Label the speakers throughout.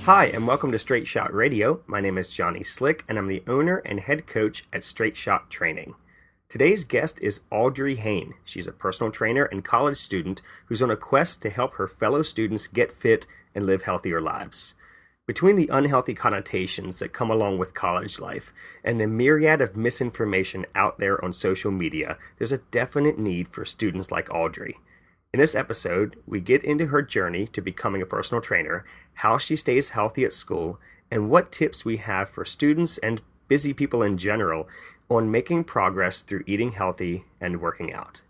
Speaker 1: Hi, and welcome to Straight Shot Radio. My name is Johnny Slick, and I'm the owner and head coach at Straight Shot Training. Today's guest is Audrey Hayn. She's a personal trainer and college student who's on a quest to help her fellow students get fit and live healthier lives. Between the unhealthy connotations that come along with college life and the myriad of misinformation out there on social media, there's a definite need for students like Audrey. In this episode, we get into her journey to becoming a personal trainer, how she stays healthy at school, and what tips we have for students and busy people in general on making progress through eating healthy and working out.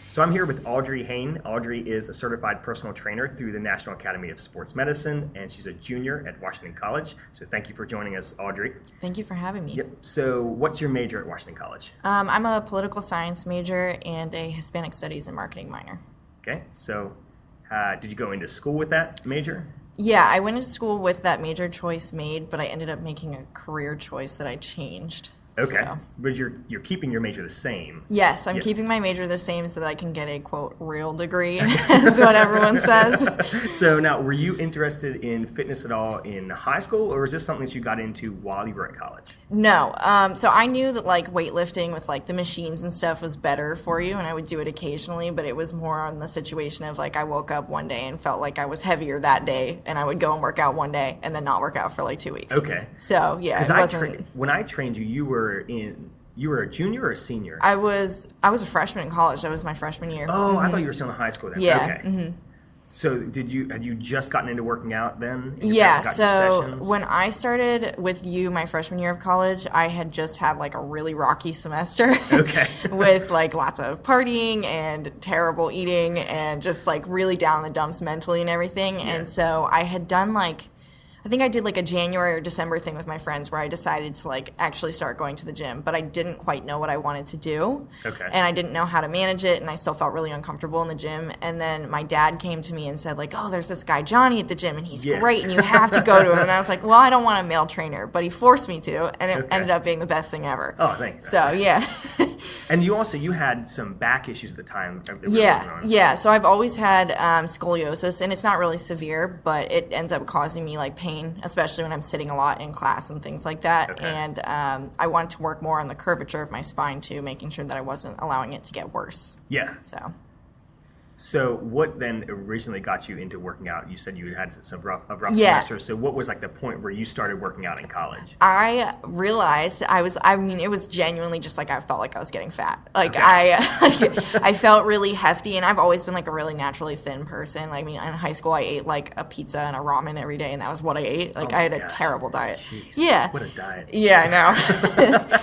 Speaker 1: So I'm here with Audrey Hayn. Audrey is a certified personal trainer through the National Academy of Sports Medicine, and she's a junior at Washington College. So thank you for joining us, Audrey.
Speaker 2: Thank you for having me.
Speaker 1: Yep. So what's your major at Washington College?
Speaker 2: I'm a political science major and a Hispanic studies and marketing minor.
Speaker 1: Okay. So did you go into school with that major?
Speaker 2: Yeah, I went into school with that major choice made, but I ended up making a career choice that I changed.
Speaker 1: Okay,
Speaker 2: So.
Speaker 1: but you're keeping your major the same.
Speaker 2: Yes, I'm keeping my major the same so that I can get a, quote, real degree, is what everyone says.
Speaker 1: So now, were you interested in fitness at all in high school, or is this something that you got into while you were at college?
Speaker 2: No, so I knew that, like, weightlifting with, like, the machines and stuff was better for you, and I would do it occasionally, but it was more on the situation of, like, I woke up one day and felt like I was heavier that day, and I would go and work out one day and then not work out for, like, 2 weeks.
Speaker 1: Okay.
Speaker 2: So, yeah, it wasn't...
Speaker 1: When I trained you, you were a junior or a senior?
Speaker 2: I was a freshman in college. That was my freshman year.
Speaker 1: Oh, I thought you were still in high school then.
Speaker 2: Yeah.
Speaker 1: Okay. Mm-hmm. So had you just gotten into working out then?
Speaker 2: Yeah, so when I started with you my freshman year of college, I had just had like a really rocky semester.
Speaker 1: Okay.
Speaker 2: With like lots of partying and terrible eating and just like really down in the dumps mentally and everything. Yeah. And so I had done I think I did like a January or December thing with my friends where I decided to like actually start going to the gym, but I didn't quite know what I wanted to do.
Speaker 1: Okay.
Speaker 2: And I didn't know how to manage it, and I still felt really uncomfortable in the gym. And then my dad came to me and said like, oh, there's this guy Johnny at the gym, and he's great, and you have to go to him. And I was like, well, I don't want a male trainer, but he forced me to, and it ended up being the best thing ever.
Speaker 1: Oh, thanks.
Speaker 2: So, yeah.
Speaker 1: And you had some back issues at the time.
Speaker 2: Yeah. So I've always had scoliosis, and it's not really severe, but it ends up causing me like pain, especially when I'm sitting a lot in class and things like that. Okay. And I wanted to work more on the curvature of my spine too, making sure that I wasn't allowing it to get worse.
Speaker 1: Yeah. So what then originally got you into working out? You said you had some rough semester. So what was like the point where you started working out in college?
Speaker 2: I realized it was genuinely just like I felt like I was getting fat. Like I felt really hefty, and I've always been like a really naturally thin person. Like, I mean, in high school I ate like a pizza and a ramen every day, and that was what I ate. Like I had a terrible diet.
Speaker 1: Jeez.
Speaker 2: Yeah.
Speaker 1: What a diet.
Speaker 2: Yeah, I know.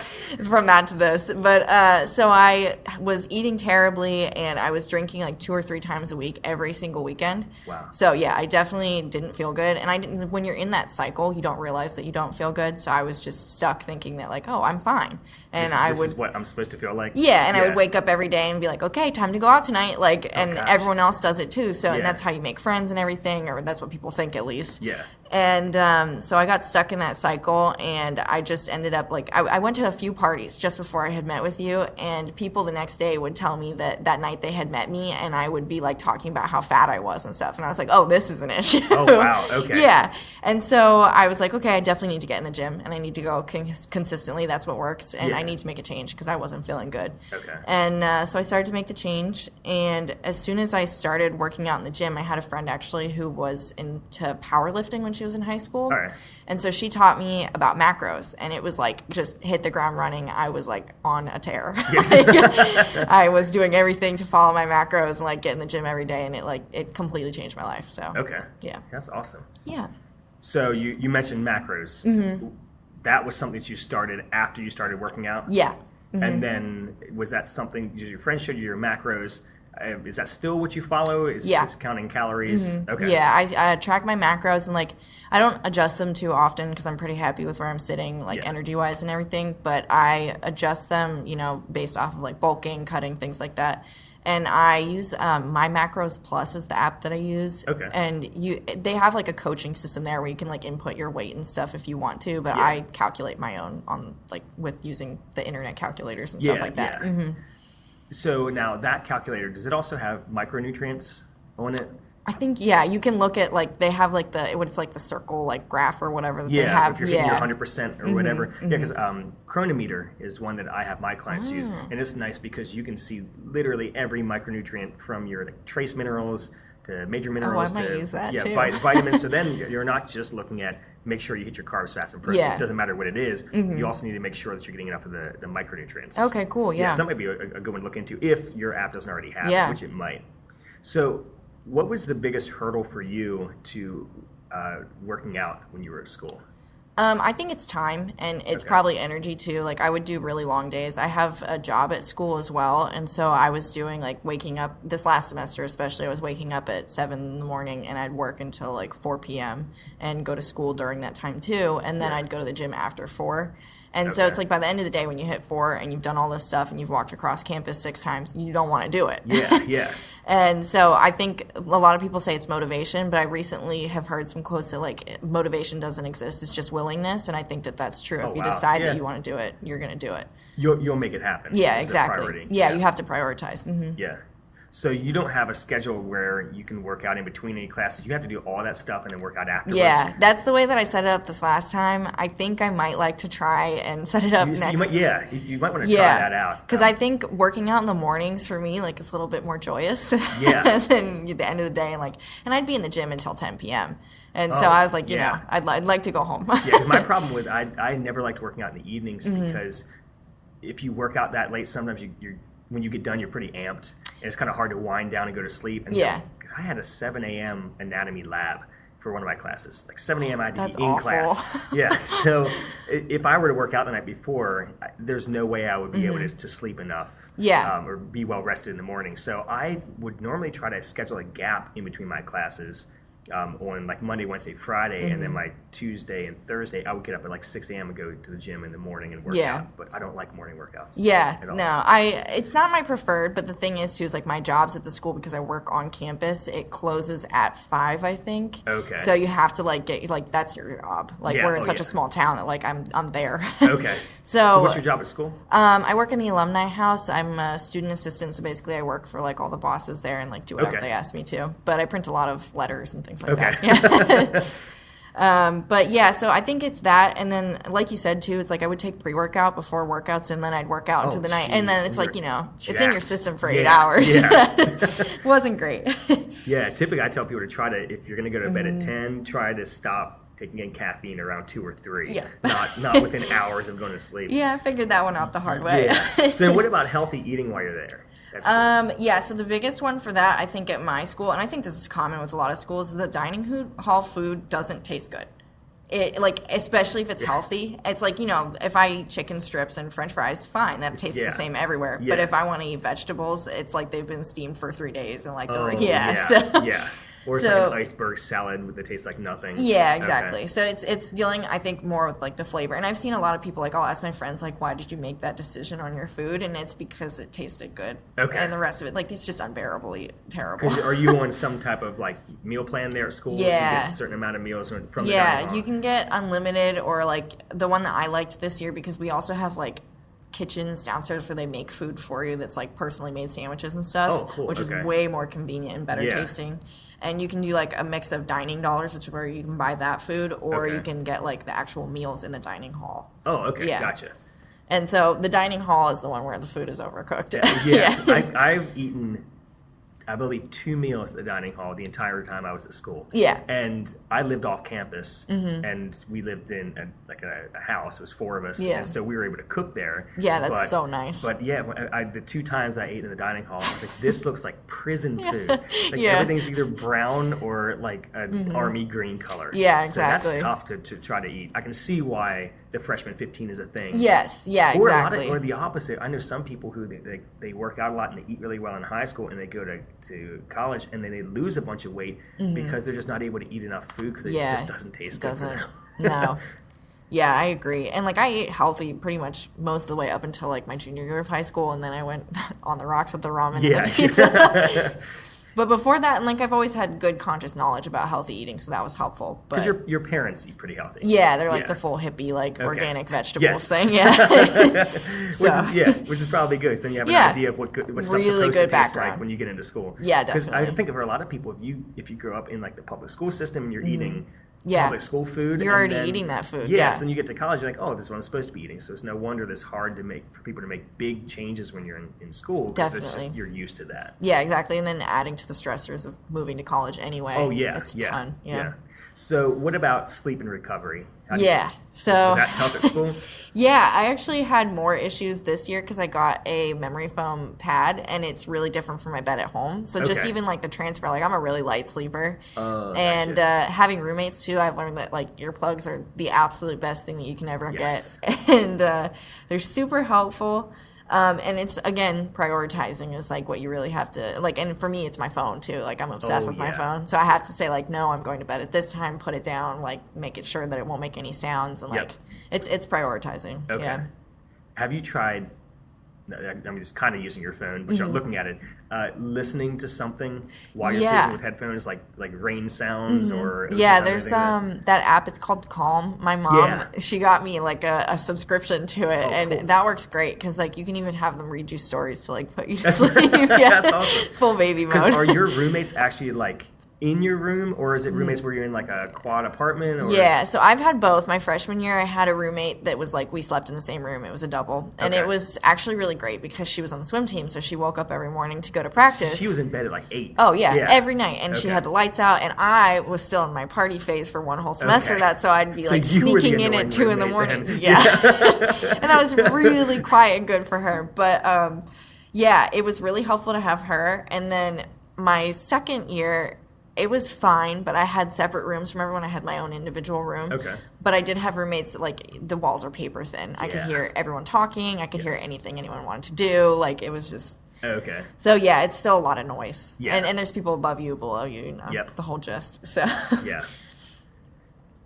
Speaker 2: From that to this. But so I was eating terribly, and I was drinking like 2 or 3 times a week every single weekend.
Speaker 1: Wow.
Speaker 2: So yeah, I definitely didn't feel good, and when you're in that cycle, you don't realize that you don't feel good. So I was just stuck thinking that like, oh, I'm fine, and
Speaker 1: this is what I'm supposed to feel like.
Speaker 2: Yeah, and I would wake up every day and be like, okay, time to go out tonight, like, and everyone else does it too. So and that's how you make friends and everything, or that's what people think at least.
Speaker 1: Yeah.
Speaker 2: And so I got stuck in that cycle, and I just ended up like I went to a few parties just before I had met with you, and people the next day would tell me that night they had met me, and I would be like talking about how fat I was and stuff, and I was like, oh, this is an issue.
Speaker 1: Oh, wow, okay.
Speaker 2: Yeah, and so I was like, okay, I definitely need to get in the gym, and I need to go consistently. That's what works, and I need to make a change because I wasn't feeling good.
Speaker 1: Okay.
Speaker 2: And so I started to make the change, and as soon as I started working out in the gym, I had a friend actually who was into powerlifting when she was in high school.
Speaker 1: All right.
Speaker 2: And so she taught me about macros, and it was like just hit the ground running. I was like on a tear. I was doing everything to follow my macros and like get in the gym every day, and it completely changed my life. So
Speaker 1: okay.
Speaker 2: Yeah.
Speaker 1: That's awesome.
Speaker 2: Yeah.
Speaker 1: So you mentioned macros. Mm-hmm. That was something that you started after you started working out?
Speaker 2: Yeah. Mm-hmm.
Speaker 1: And then was that something your friends showed you your macros? Is that still what you follow? Is counting calories?
Speaker 2: Mm-hmm.
Speaker 1: Okay.
Speaker 2: Yeah, I track my macros, and like I don't adjust them too often because I'm pretty happy with where I'm sitting, like energy wise and everything. But I adjust them, based off of like bulking, cutting, things like that. and I use My Macros Plus is the app that I use.
Speaker 1: Okay.
Speaker 2: And they have like a coaching system there where you can like input your weight and stuff if you want to, but I calculate my own on like with using the internet calculators and stuff like that.
Speaker 1: Yeah. Mm-hmm. So now that calculator, does it also have micronutrients on it?
Speaker 2: I think, you can look at, like, they have, like, what's like the circle, like, graph or whatever that they have.
Speaker 1: If you're hitting your 100% or whatever. Yeah, because Chronometer is one that I have my clients use. And it's nice because you can see literally every micronutrient from your like, trace minerals to major minerals
Speaker 2: I might use that too.
Speaker 1: Vitamins. So then you're not just looking at make sure you hit your carbs, fats, and protein. It doesn't matter what it is. You also need to make sure that you're getting enough of the micronutrients.
Speaker 2: Okay, cool,
Speaker 1: So that might be a good one to look into if your app doesn't already have it, which it might. So what was the biggest hurdle for you to working out when you were at school?
Speaker 2: I think it's time, and it's probably energy too. Like, I would do really long days. I have a job at school as well, and so I was doing like waking up this last semester, especially. I was waking up at 7 in the morning, and I'd work until like 4 p.m. and go to school during that time too, and then I'd go to the gym after 4. And so it's like by the end of the day when you hit 4 and you've done all this stuff and you've walked across campus 6 times, you don't want to do it.
Speaker 1: Yeah.
Speaker 2: And so I think a lot of people say it's motivation, but I recently have heard some quotes that like motivation doesn't exist. It's just willingness. And I think that that's true. If you decide that you want to do it, you're going to do it.
Speaker 1: You'll make it happen.
Speaker 2: Yeah, exactly. Yeah, you have to prioritize. Mm-hmm.
Speaker 1: Yeah. So you don't have a schedule where you can work out in between any classes. You have to do all that stuff and then work out afterwards.
Speaker 2: Yeah, that's the way that I set it up this last time. I think I might like to try and set it up next.
Speaker 1: You might want to try that out.
Speaker 2: Because I think working out in the mornings for me, like, is a little bit more joyous.
Speaker 1: Yeah.
Speaker 2: And then at the end of the day, and I'd be in the gym until 10 p.m. And so I was like, you know, I'd like to go home.
Speaker 1: Yeah, my problem with I never liked working out in the evenings because if you work out that late, sometimes you're when you get done, you're pretty amped. And it's kind of hard to wind down and go to sleep. And I had a 7 a.m. anatomy lab for one of my classes. Like 7 a.m. I had to be in class. Yeah. So if I were to work out the night before, there's no way I would be able to sleep enough.
Speaker 2: Yeah.
Speaker 1: Or be well rested in the morning. So I would normally try to schedule a gap in between my classes. On like Monday, Wednesday, Friday, and then my Tuesday and Thursday, I would get up at like 6 a.m. and go to the gym in the morning and work out. But I don't like morning workouts.
Speaker 2: Yeah, no, it's not my preferred. But the thing is, too, is like my job's at the school because I work on campus. It closes at 5, I think.
Speaker 1: Okay.
Speaker 2: So you have to like get like that's your job. Like we're in such a small town that like I'm there.
Speaker 1: Okay. So what's your job at school?
Speaker 2: I work in the alumni house. I'm a student assistant, so basically I work for like all the bosses there and like do whatever they ask me to. But I print a lot of letters and things like that. Yeah. But yeah, so I think it's that, and then like you said too, it's like I would take pre-workout before workouts, and then I'd work out into the night, and then it's like it's in your system for 8 hours. Yeah. It wasn't great.
Speaker 1: Yeah, typically I tell people to try to, if you're going to go to bed at 10, try to stop taking in caffeine around 2 or 3. Yeah. Not within hours of going to sleep.
Speaker 2: Yeah, I figured that one out the hard way.
Speaker 1: Yeah. So then what about healthy eating while you're there?
Speaker 2: So the biggest one for that, I think at my school, and I think this is common with a lot of schools, the dining hall food doesn't taste good. It, like, especially if it's healthy. It's like, if I eat chicken strips and french fries, fine, that tastes the same everywhere. Yeah. But if I want to eat vegetables, it's like they've been steamed for 3 days and like
Speaker 1: Or it's like an iceberg salad that tastes like nothing.
Speaker 2: Yeah, exactly. Okay. So it's dealing, I think, more with like the flavor. And I've seen a lot of people, like I'll ask my friends, like, why did you make that decision on your food? And it's because it tasted good. Okay. And the rest of it, like, it's just unbearably terrible.
Speaker 1: Are you on some type of like meal plan there at school?
Speaker 2: Yeah.
Speaker 1: So you get a certain amount of meals from the dining hall?
Speaker 2: Yeah, you can get unlimited, or like the one that I liked this year, because we also have like kitchens downstairs where they make food for you that's like personally made sandwiches and stuff, which is way more convenient and better tasting. And you can do like a mix of dining dollars, which is where you can buy that food, or you can get like the actual meals in the dining hall.
Speaker 1: Oh, okay, gotcha.
Speaker 2: And so the dining hall is the one where the food is overcooked.
Speaker 1: I've eaten, I believe, 2 meals at the dining hall the entire time I was at school. Yeah. And I lived off campus, and we lived in a house. It was 4 of us. Yeah. And so we were able to cook there.
Speaker 2: Yeah, that's so nice.
Speaker 1: But yeah, the 2 times I ate in the dining hall, I was like, this looks like prison food. Like everything's either brown or like an army green color. Yeah, exactly. So that's tough to try to eat. I can see why the freshman 15 is a thing.
Speaker 2: Yes, yeah, exactly.
Speaker 1: Or the opposite. I know some people who they work out a lot and they eat really well in high school, and they go to college and then they lose a bunch of weight because they're just not able to eat enough food because it just doesn't taste good for them.
Speaker 2: No. Yeah, I agree. And like I ate healthy pretty much most of the way up until like my junior year of high school, and then I went on the rocks with the ramen and the pizza. But before that, and like I've always had good conscious knowledge about healthy eating, so that was helpful.
Speaker 1: Because your parents eat pretty healthy.
Speaker 2: Yeah, they're like the full hippie, like organic vegetables thing.
Speaker 1: Which is probably good. So then you have an idea of what stuff's supposed to taste like when you get into school.
Speaker 2: Yeah, definitely.
Speaker 1: Because I think for a lot of people, if you grow up in like the public school system and you're eating public school food,
Speaker 2: you're already eating that food.
Speaker 1: Yes, and you get to college, you're like, oh, this is what I'm supposed to be eating. So it's no wonder this hard for people to make big changes when you're in school.
Speaker 2: Definitely,
Speaker 1: you're used to that.
Speaker 2: Yeah, exactly. And then adding to the stressors of moving to college anyway.
Speaker 1: Oh yeah,
Speaker 2: it's a ton. Yeah.
Speaker 1: So what about sleep and recovery?
Speaker 2: So
Speaker 1: is that tough at school?
Speaker 2: Yeah, I actually had more issues this year because I got a memory foam pad, and it's really different from my bed at home. So just even like the transfer, like I'm a really light sleeper, and having roommates too, I've learned that like earplugs are the absolute best thing that you can ever get, and they're super helpful. And it's, again, prioritizing is, like, what you really have to, like, and for me, it's my phone, too. Like, I'm obsessed with my phone. So I have to say, like, no, I'm going to bed at this time, put it down, like, make it sure that it won't make any sounds. And, like, it's prioritizing.
Speaker 1: Okay.
Speaker 2: Yeah.
Speaker 1: Have you tried, I'm just kind of using your phone, but you're looking at it, listening to something while you're sleeping with headphones, like rain sounds or...
Speaker 2: Yeah, there's that app, it's called Calm. My mom, she got me like a subscription to it, and that works great because like you can even have them read you stories to like put you to sleep.
Speaker 1: That's awesome.
Speaker 2: Full baby mode.
Speaker 1: Are your roommates actually like in your room, or is it roommates where you're in like a quad apartment? Or?
Speaker 2: Yeah, so I've had both. My freshman year, I had a roommate that was like, we slept in the same room. It was a double. And it was actually really great because she was on the swim team, so she woke up every morning to go to practice.
Speaker 1: She was in bed at like 8.
Speaker 2: Oh, yeah, every night. And she had the lights out, and I was still in my party phase for one whole semester of that, so I'd be like sneaking in at 2 in the morning. And I was really quiet and good for her. But yeah, it was really helpful to have her. And then my second year, it was fine, but I had separate rooms from everyone. I had my own individual room.
Speaker 1: Okay.
Speaker 2: But I did have roommates that, like, the walls are paper thin. I could hear everyone talking. I could hear anything anyone wanted to do. Like, it was just...
Speaker 1: Okay.
Speaker 2: So, yeah, it's still a lot of noise.
Speaker 1: Yeah.
Speaker 2: And there's people above you, below you, you know, the whole gist. So...
Speaker 1: Yeah.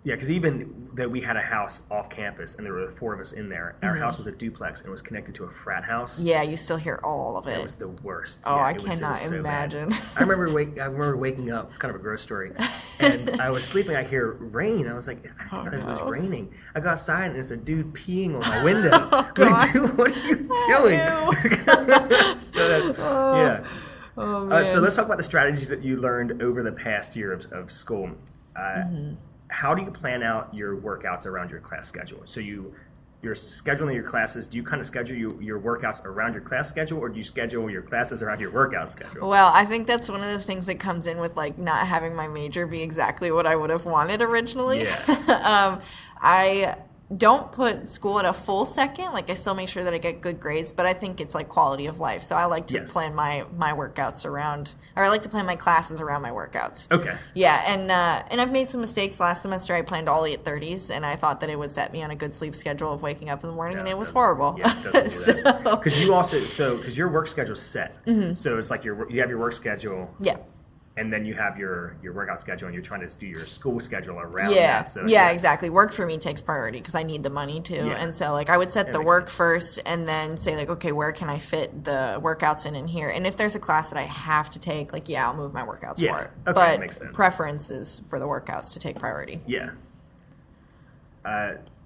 Speaker 1: Yeah, because even though we had a house off campus and there were 4 of us in there, our house was a duplex and it was connected to a frat house.
Speaker 2: Yeah, you still hear all of it.
Speaker 1: It was the worst.
Speaker 2: Oh,
Speaker 1: yeah,
Speaker 2: I cannot imagine.
Speaker 1: I remember waking up. It's kind of a gross story. And I was sleeping. I hear rain. I was like, I didn't realize it was raining. I go outside and it's a dude peeing on my window. Like, dude, what are you doing? Oh, man. So let's talk about the strategies that you learned over the past year of school. How do you plan out your workouts around your class schedule? So you're scheduling your classes. Do you kind of schedule your workouts around your class schedule, or do you schedule your classes around your workout schedule?
Speaker 2: Well, I think that's one of the things that comes in with like not having my major be exactly what I would have wanted originally.
Speaker 1: Yeah.
Speaker 2: I don't put school at a full second. Like, I still make sure that I get good grades, but I think it's like quality of life. So I like to plan my workouts around, or I like to plan my classes around my workouts.
Speaker 1: Okay.
Speaker 2: Yeah, and I've made some mistakes. Last semester I planned all 8:30s, and I thought that it would set me on a good sleep schedule of waking up in the morning, and it was horrible.
Speaker 1: Yeah, it doesn't do that. Because you also, because your work schedule's set. So it's like you have your work schedule.
Speaker 2: Yeah.
Speaker 1: And then you have your workout schedule, and you're trying to do your school schedule around
Speaker 2: that.
Speaker 1: So,
Speaker 2: Exactly. Work for me takes priority because I need the money too. Yeah. And so, like, I would set the work first and then say, like, okay, where can I fit the workouts in here? And if there's a class that I have to take, like, I'll move my workouts for it.
Speaker 1: Okay,
Speaker 2: but
Speaker 1: makes sense.
Speaker 2: Preference is for the workouts to take priority.
Speaker 1: Yeah.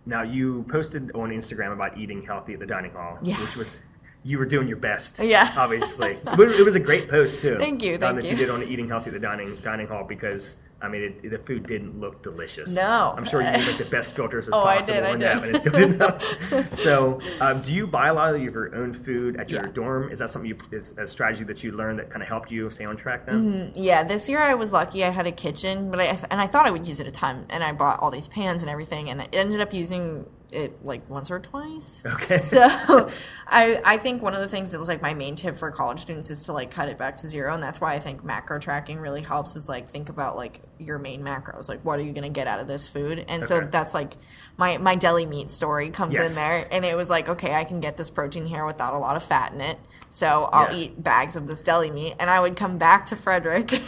Speaker 1: Now, you posted on Instagram about eating healthy at the dining hall, which was... You were doing your best, obviously. It was a great post, too.
Speaker 2: Thank you.
Speaker 1: That you did on eating healthy at the dining hall because, I mean, the food didn't look delicious.
Speaker 2: No.
Speaker 1: I'm sure you used like the best filters as possible.
Speaker 2: I did.
Speaker 1: That, but it still didn't. So, do you buy a lot of your own food at your dorm? Is that something is a strategy that you learned that kind of helped you stay on track then?
Speaker 2: Yeah, this year I was lucky. I had a kitchen, but I thought I would use it a ton, and I bought all these pans and everything, and I ended up using it like once or twice.
Speaker 1: Okay.
Speaker 2: So I think one of the things that was like my main tip for college students is to like cut it back to 0, and that's why I think macro tracking really helps is like think about like your main macros, like what are you going to get out of this food? And so that's like my deli meat story comes in there, and it was like, okay, I can get this protein here without a lot of fat in it, so I'll eat bags of this deli meat, and I would come back to Frederick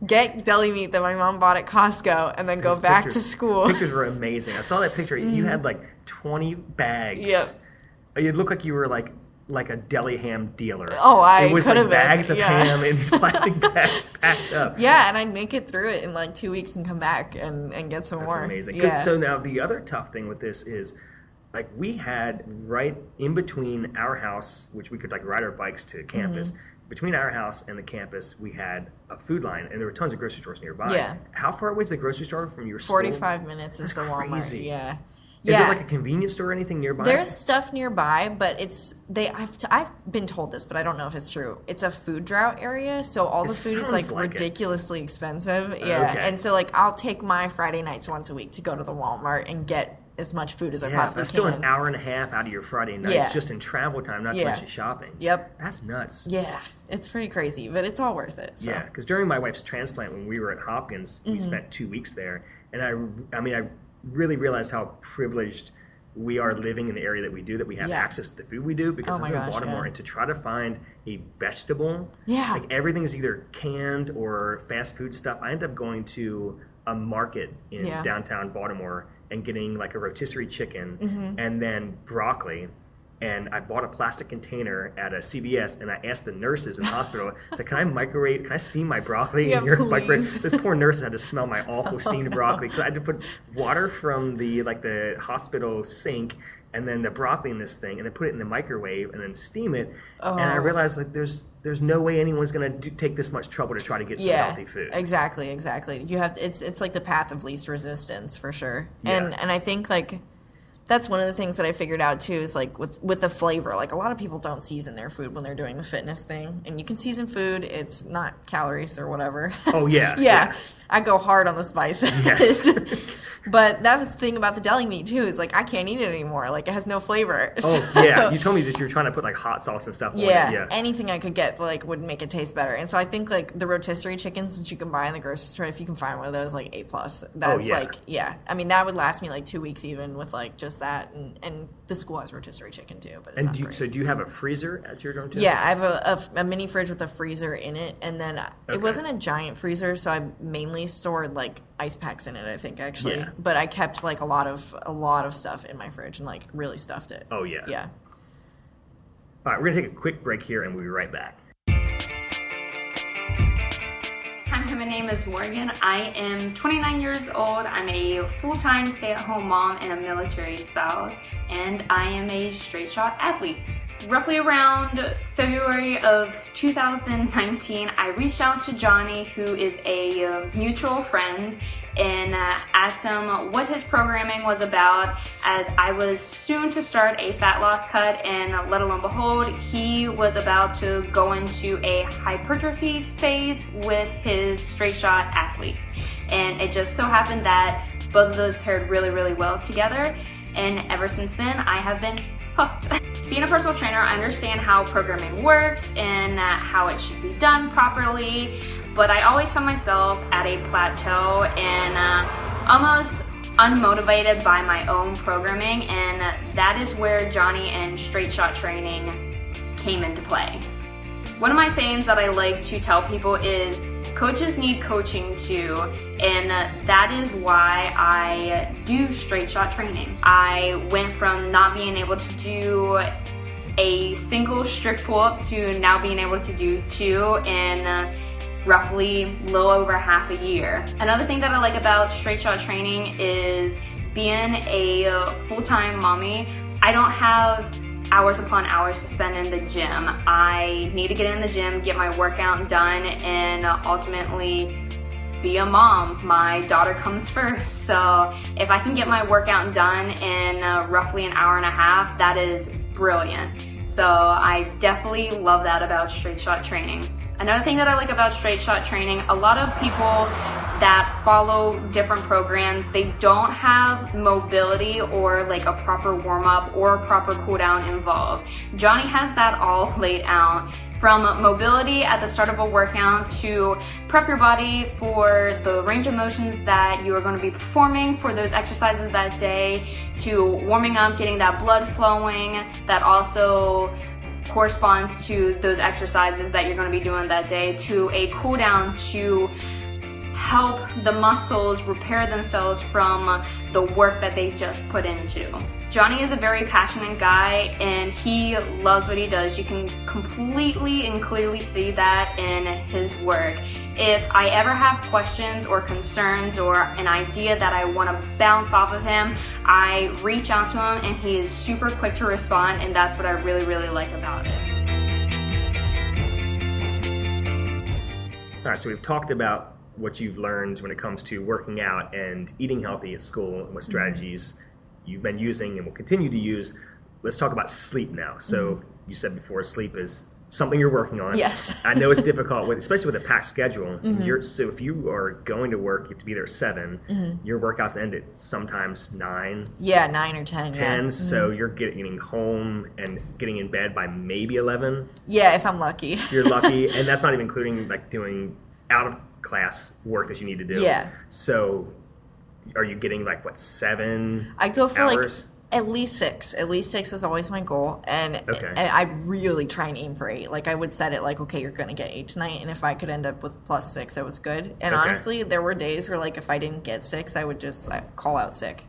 Speaker 2: get deli meat that my mom bought at Costco, and then go back to school.
Speaker 1: Pictures were amazing. I saw that picture. You had like 20 bags.
Speaker 2: Yep.
Speaker 1: You looked like you were like a deli ham dealer.
Speaker 2: Oh,
Speaker 1: it was like bags of ham in these plastic bags packed up.
Speaker 2: Yeah, and I'd make it through it in like 2 weeks and come back and get some more.
Speaker 1: That's amazing.
Speaker 2: Yeah.
Speaker 1: So now the other tough thing with this is, like, we had right in between our house, which we could like ride our bikes to campus. Between our house and the campus, we had a food line, and there were tons of grocery stores nearby.
Speaker 2: Yeah.
Speaker 1: How far away is the grocery store from your school?
Speaker 2: 45 minutes is the Walmart.
Speaker 1: Crazy.
Speaker 2: Yeah.
Speaker 1: Is there like a convenience store or anything nearby?
Speaker 2: There's stuff nearby, but I've been told this, but I don't know if it's true. It's a food drought area, so all the food is like ridiculously expensive. Yeah. Okay. And so like I'll take my Friday nights once a week to go to the Walmart and get as much food as I possibly
Speaker 1: can. Still an hour and a half out of your Friday nights just in travel time, not too much in shopping.
Speaker 2: Yep.
Speaker 1: That's nuts.
Speaker 2: Yeah. It's pretty crazy, but it's all worth it. So.
Speaker 1: Yeah, because during my wife's transplant, when we were at Hopkins, we spent 2 weeks there, and I really realized how privileged we are living in the area that we do, that we have access to the food we do, because it's in Baltimore, and to try to find a vegetable, like everything is either canned or fast food stuff. I end up going to a market in downtown Baltimore and getting like a rotisserie chicken and then broccoli. And I bought a plastic container at a CVS, and I asked the nurses in the hospital, I said, can I steam my broccoli in your microwave? This poor nurse had to smell my awful steamed broccoli, because I had to put water from the hospital sink and then the broccoli in this thing, and then put it in the microwave and then steam it. And I realized like there's no way anyone's gonna take this much trouble to try to get some healthy food.
Speaker 2: Exactly. You have to, it's like the path of least resistance for sure. And I think like that's one of the things that I figured out too, is like with the flavor. Like a lot of people don't season their food when they're doing the fitness thing, and you can season food. It's not calories or whatever.
Speaker 1: Oh yeah.
Speaker 2: Yeah. I go hard on the spices.
Speaker 1: Yes.
Speaker 2: But that was the thing about the deli meat too, is like I can't eat it anymore. Like it has no flavor.
Speaker 1: Oh yeah, you told me that you were trying to put like hot sauce and stuff on it. Yeah,
Speaker 2: anything I could get like would make it taste better. And so I think like the rotisserie chickens that you can buy in the grocery store, if you can find one of those, like A+. That's I mean that would last me like 2 weeks even with like just that, and the school has rotisserie chicken too. But it's not great.
Speaker 1: So do you have a freezer at your dorm too?
Speaker 2: Yeah, I have a mini fridge with a freezer in it, and then it wasn't a giant freezer, so I mainly stored like ice packs in it, I think actually. Yeah. But I kept like a lot of stuff in my fridge and like really stuffed it.
Speaker 1: Oh yeah.
Speaker 2: Yeah.
Speaker 1: All right, we're gonna take a quick break here, and we'll be right back.
Speaker 3: Hi, my name is Morgan. I am 29 years old. I'm a full-time stay-at-home mom and a military spouse, and I am a straight shot athlete. Roughly around February of 2019, I reached out to Johnny, who is a mutual friend, and asked him what his programming was about, as I was soon to start a fat loss cut, and let alone behold, he was about to go into a hypertrophy phase with his straight shot athletes. And it just so happened that both of those paired really, really well together, and ever since then, I have been hooked. Being a personal trainer, I understand how programming works and how it should be done properly, but I always found myself at a plateau and almost unmotivated by my own programming, and that is where Johnny and straight shot training came into play. One of my sayings that I like to tell people is coaches need coaching too, and that is why I do straight shot training. I went from not being able to do a single strict pull-up to now being able to do 2 in roughly little over half a year. Another thing that I like about straight shot training is being a full-time mommy. I don't have hours upon hours to spend in the gym. I need to get in the gym, get my workout done, and ultimately be a mom. My daughter comes first, so if I can get my workout done in roughly an hour and a half, that is brilliant. So I definitely love that about straight shot training. Another thing that I like about straight shot training, a lot of people that follow different programs, they don't have mobility or like a proper warm-up or a proper cool-down involved. Johnny has that all laid out, from mobility at the start of a workout to prep your body for the range of motions that you are going to be performing for those exercises that day, to warming up, getting that blood flowing that also corresponds to those exercises that you're going to be doing that day, to a cool down, to help the muscles repair themselves from the work that they just put into. Johnny is a very passionate guy and he loves what he does. You can completely and clearly see that in his work. If I ever have questions or concerns or an idea that I want to bounce off of him, I reach out to him and he is super quick to respond, and that's what I really, really like about it.
Speaker 1: All right, so we've talked about what you've learned when it comes to working out and eating healthy at school and what strategies you've been using and will continue to use. Let's talk about sleep now. So you said before, sleep is something you're working on.
Speaker 2: Yes.
Speaker 1: I know it's difficult, especially with a packed schedule. So if you are going to work, you have to be there at 7. Your workouts end at sometimes 9.
Speaker 2: Yeah, 9 or 10.
Speaker 1: 10,
Speaker 2: yeah.
Speaker 1: so you're getting home and getting in bed by maybe 11.
Speaker 2: Yeah, if I'm lucky.
Speaker 1: You're lucky, and that's not even including like doing out of class work that you need to do.
Speaker 2: Yeah.
Speaker 1: So are you getting like 7
Speaker 2: I go for
Speaker 1: hours?
Speaker 2: at least 6. At least 6 was always my goal, and I really try and aim for 8. Like I would set it like, okay, you're gonna get 8 tonight, and if I could end up with +6, it was good. And honestly, there were days where like if I didn't get 6, I would just call out sick.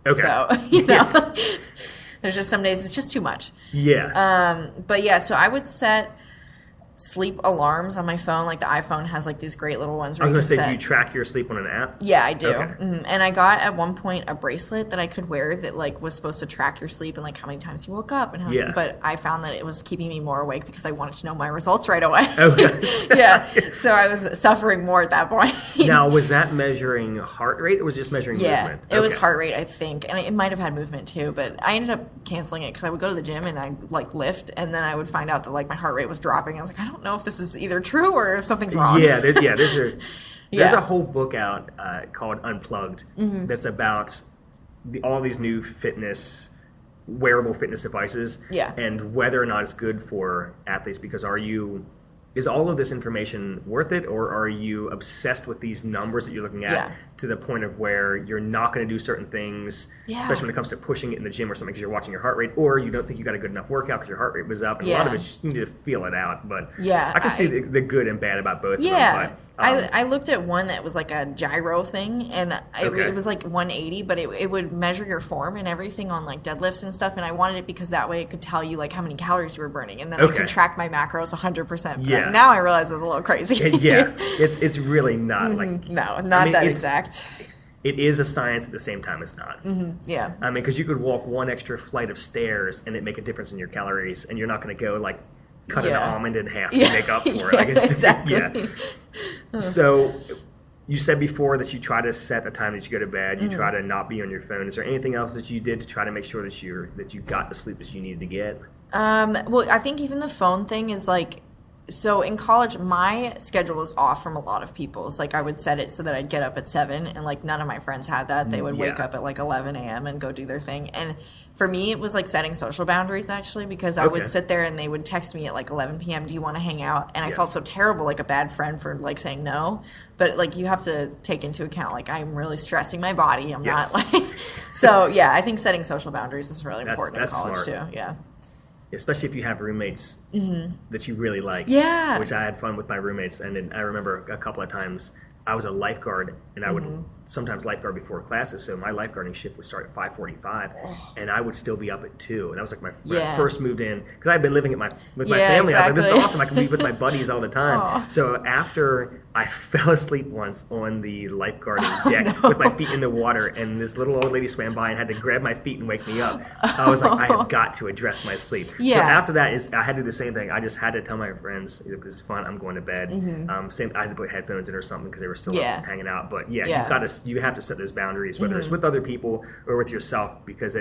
Speaker 1: Okay.
Speaker 2: So there's just some days it's just too much.
Speaker 1: Yeah.
Speaker 2: But yeah, so I would set sleep alarms on my phone. Like the iPhone has like these great little ones where
Speaker 1: I was
Speaker 2: you
Speaker 1: going
Speaker 2: can
Speaker 1: to say,
Speaker 2: set.
Speaker 1: do you track your sleep on an app?
Speaker 2: Yeah, I do.
Speaker 1: Okay.
Speaker 2: And I got at one point a bracelet that I could wear that like was supposed to track your sleep and like how many times you woke up and how many, but I found that it was keeping me more awake because I wanted to know my results right away.
Speaker 1: Okay.
Speaker 2: Yeah. So I was suffering more at that point.
Speaker 1: Now, was that measuring heart rate or was it just measuring movement?
Speaker 2: It was heart rate, I think. And it might have had movement too, but I ended up canceling it because I would go to the gym and I'd like lift and then I would find out that like my heart rate was dropping. I was like, I don't know if this is either true or if something's wrong.
Speaker 1: Yeah, there's a whole book out called Unplugged that's about all these new wearable fitness devices and whether or not it's good for athletes, because is all of this information worth it, or are you obsessed with these numbers that you're looking at to the point of where you're not going to do certain things, especially when it comes to pushing it in the gym or something because you're watching your heart rate, or you don't think you got a good enough workout because your heart rate was up, and a lot of it you just need to feel it out. But I can see the good and bad about both of them. But,
Speaker 2: I looked at one that was like a gyro thing, and it was like 180, but it would measure your form and everything on like deadlifts and stuff, and I wanted it because that way it could tell you like how many calories you were burning, and then I could track my macros 100%.
Speaker 1: Yeah.
Speaker 2: Now I realize it's a little crazy.
Speaker 1: It's really not like...
Speaker 2: No, not that exact.
Speaker 1: It is a science at the same time it's not.
Speaker 2: Yeah.
Speaker 1: I mean, because you could walk one extra flight of stairs and it make a difference in your calories, and you're not going to go like cut an almond in half to make up for it. I guess.
Speaker 2: Exactly.
Speaker 1: So you said before that you try to set a time that you go to bed. You try to not be on your phone. Is there anything else that you did to try to make sure that you got the sleep that you needed to get?
Speaker 2: Well, I think even the phone thing is like, so in college, my schedule was off from a lot of people's. Like I would set it so that I'd get up at 7, and like none of my friends had that. They would wake up at like 11 a.m. and go do their thing. And for me, it was like setting social boundaries actually, because I would sit there and they would text me at like 11 p.m. Do you want to hang out? And I felt so terrible, like a bad friend for like saying no. But like you have to take into account like I'm really stressing my body. I'm not like so. Yeah, I think setting social boundaries is really important in college too. Yeah.
Speaker 1: Especially if you have roommates that you really like.
Speaker 2: Yeah.
Speaker 1: Which I had fun with my roommates. And then I remember a couple of times I was a lifeguard, and I would sometimes lifeguard before classes. So my lifeguarding shift would start at 5:45, and I would still be up at 2. And that was like when I first moved in, because I had been living with my family. I was like, this is awesome. I can be with my buddies all the time. So after I fell asleep once on the lifeguarding deck with my feet in the water, and this little old lady swam by and had to grab my feet and wake me up. I was like, I have got to address my sleep. So after that, I had to do the same thing. I just had to tell my friends, this is fun, I'm going to bed. I had to put headphones in or something because they were still up hanging out. But you have to set those boundaries, whether it's with other people or with yourself, because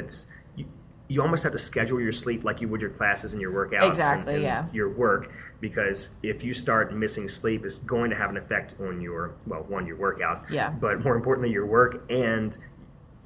Speaker 1: you almost have to schedule your sleep like you would your classes and your workouts and your work, because if you start missing sleep, it's going to have an effect on your workouts, but more importantly your work, and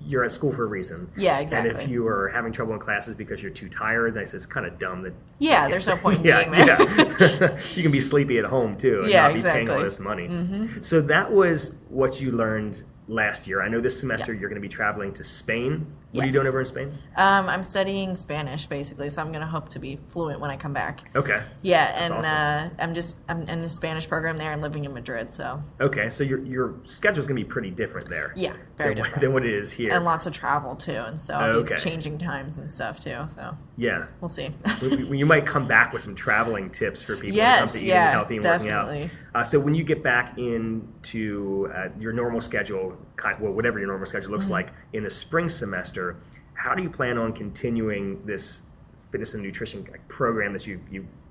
Speaker 1: you're at school for a reason.
Speaker 2: Yeah, exactly.
Speaker 1: And if you are having trouble in classes because you're too tired, it's kind of dumb that...
Speaker 2: Yeah, there's no point in being there.
Speaker 1: You can be sleepy at home, too, and not be paying all this money. So that was what you learned last year. I know this semester you're going to be traveling to Spain What are you doing over in Spain?
Speaker 2: I'm studying Spanish, basically, so I'm going to hope to be fluent when I come back.
Speaker 1: Okay.
Speaker 2: Yeah,
Speaker 1: That's
Speaker 2: and
Speaker 1: awesome.
Speaker 2: I'm in a Spanish program there and living in Madrid, so.
Speaker 1: Okay, so your schedule's going to be pretty different there.
Speaker 2: Yeah, very different.
Speaker 1: Than what it is here.
Speaker 2: And lots of travel, too, and so I'll be changing times and stuff, too, so.
Speaker 1: Yeah.
Speaker 2: We'll see.
Speaker 1: You might come back with some traveling tips for people
Speaker 2: yes,
Speaker 1: when it comes to eating healthy and
Speaker 2: definitely.
Speaker 1: working out. So when you get back into your normal schedule, whatever your normal schedule looks like in the spring semester, how do you plan on continuing this fitness and nutrition program that you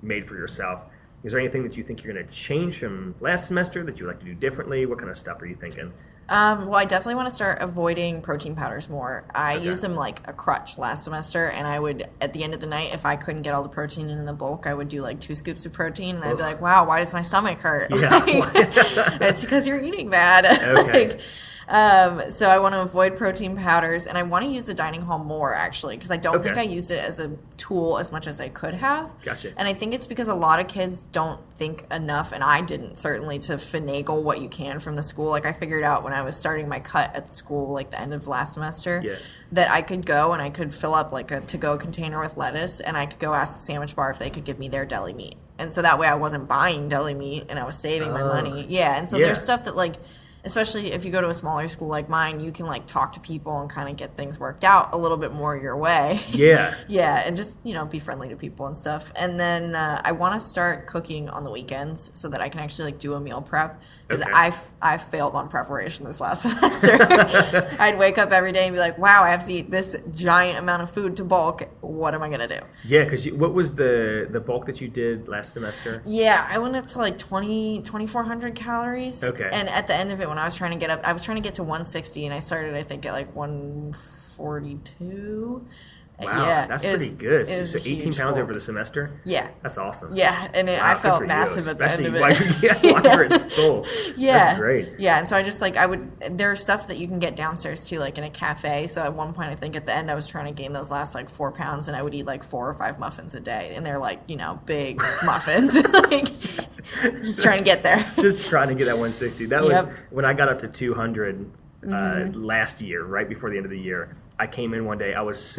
Speaker 1: made for yourself? Is there anything that you think you're going to change from last semester that you'd like to do differently? What kind of stuff are you thinking?
Speaker 2: Well, I definitely want to start avoiding protein powders more. I used them like a crutch last semester, and I would, at the end of the night, if I couldn't get all the protein in the bulk, I would do like 2 scoops of protein, and I'd be like, wow, why does my stomach hurt?
Speaker 1: Yeah.
Speaker 2: It's because you're eating bad.
Speaker 1: Okay.
Speaker 2: So I want to avoid protein powders, and I want to use the dining hall more, actually, because I don't think I used it as a tool as much as I could have.
Speaker 1: Gotcha.
Speaker 2: And I think it's because a lot of kids don't think enough, and I didn't, certainly, to finagle what you can from the school. Like, I figured out when I was starting my cut at the school, like the end of last semester, that I could go and I could fill up like a to-go container with lettuce, and I could go ask the sandwich bar if they could give me their deli meat. And so that way I wasn't buying deli meat, and I was saving my money. Yeah, and so there's stuff that, like, especially if you go to a smaller school like mine, you can like talk to people and kind of get things worked out a little bit more your way.
Speaker 1: Yeah.
Speaker 2: Yeah, and just, be friendly to people and stuff. And then I want to start cooking on the weekends so that I can actually like do a meal prep. Because I failed on preparation this last semester. I'd wake up every day and be like, wow, I have to eat this giant amount of food to bulk. What am I going to do?
Speaker 1: Yeah, because what was the bulk that you did last semester?
Speaker 2: Yeah, I went up to like 2,400 calories.
Speaker 1: Okay.
Speaker 2: And at the end of it, when I was trying to get up, I was trying to get to 160, and I started, I think, at like 142.
Speaker 1: Wow,
Speaker 2: yeah,
Speaker 1: that's pretty good. So 18 pounds
Speaker 2: bulk.
Speaker 1: over the semester?
Speaker 2: Yeah.
Speaker 1: That's awesome.
Speaker 2: Yeah, and I felt massive at the end of it.
Speaker 1: Whenever it's full.
Speaker 2: Yeah.
Speaker 1: That's great.
Speaker 2: Yeah, and so I just, there's stuff that you can get downstairs too, like in a cafe. So at one point, I think at the end, I was trying to gain those last 4 pounds, and I would eat 4 or 5 muffins a day. And they're big muffins. Just trying to get there.
Speaker 1: Just trying to get that 160. That was when I got up to 200 last year, right before the end of the year. I came in one day. I just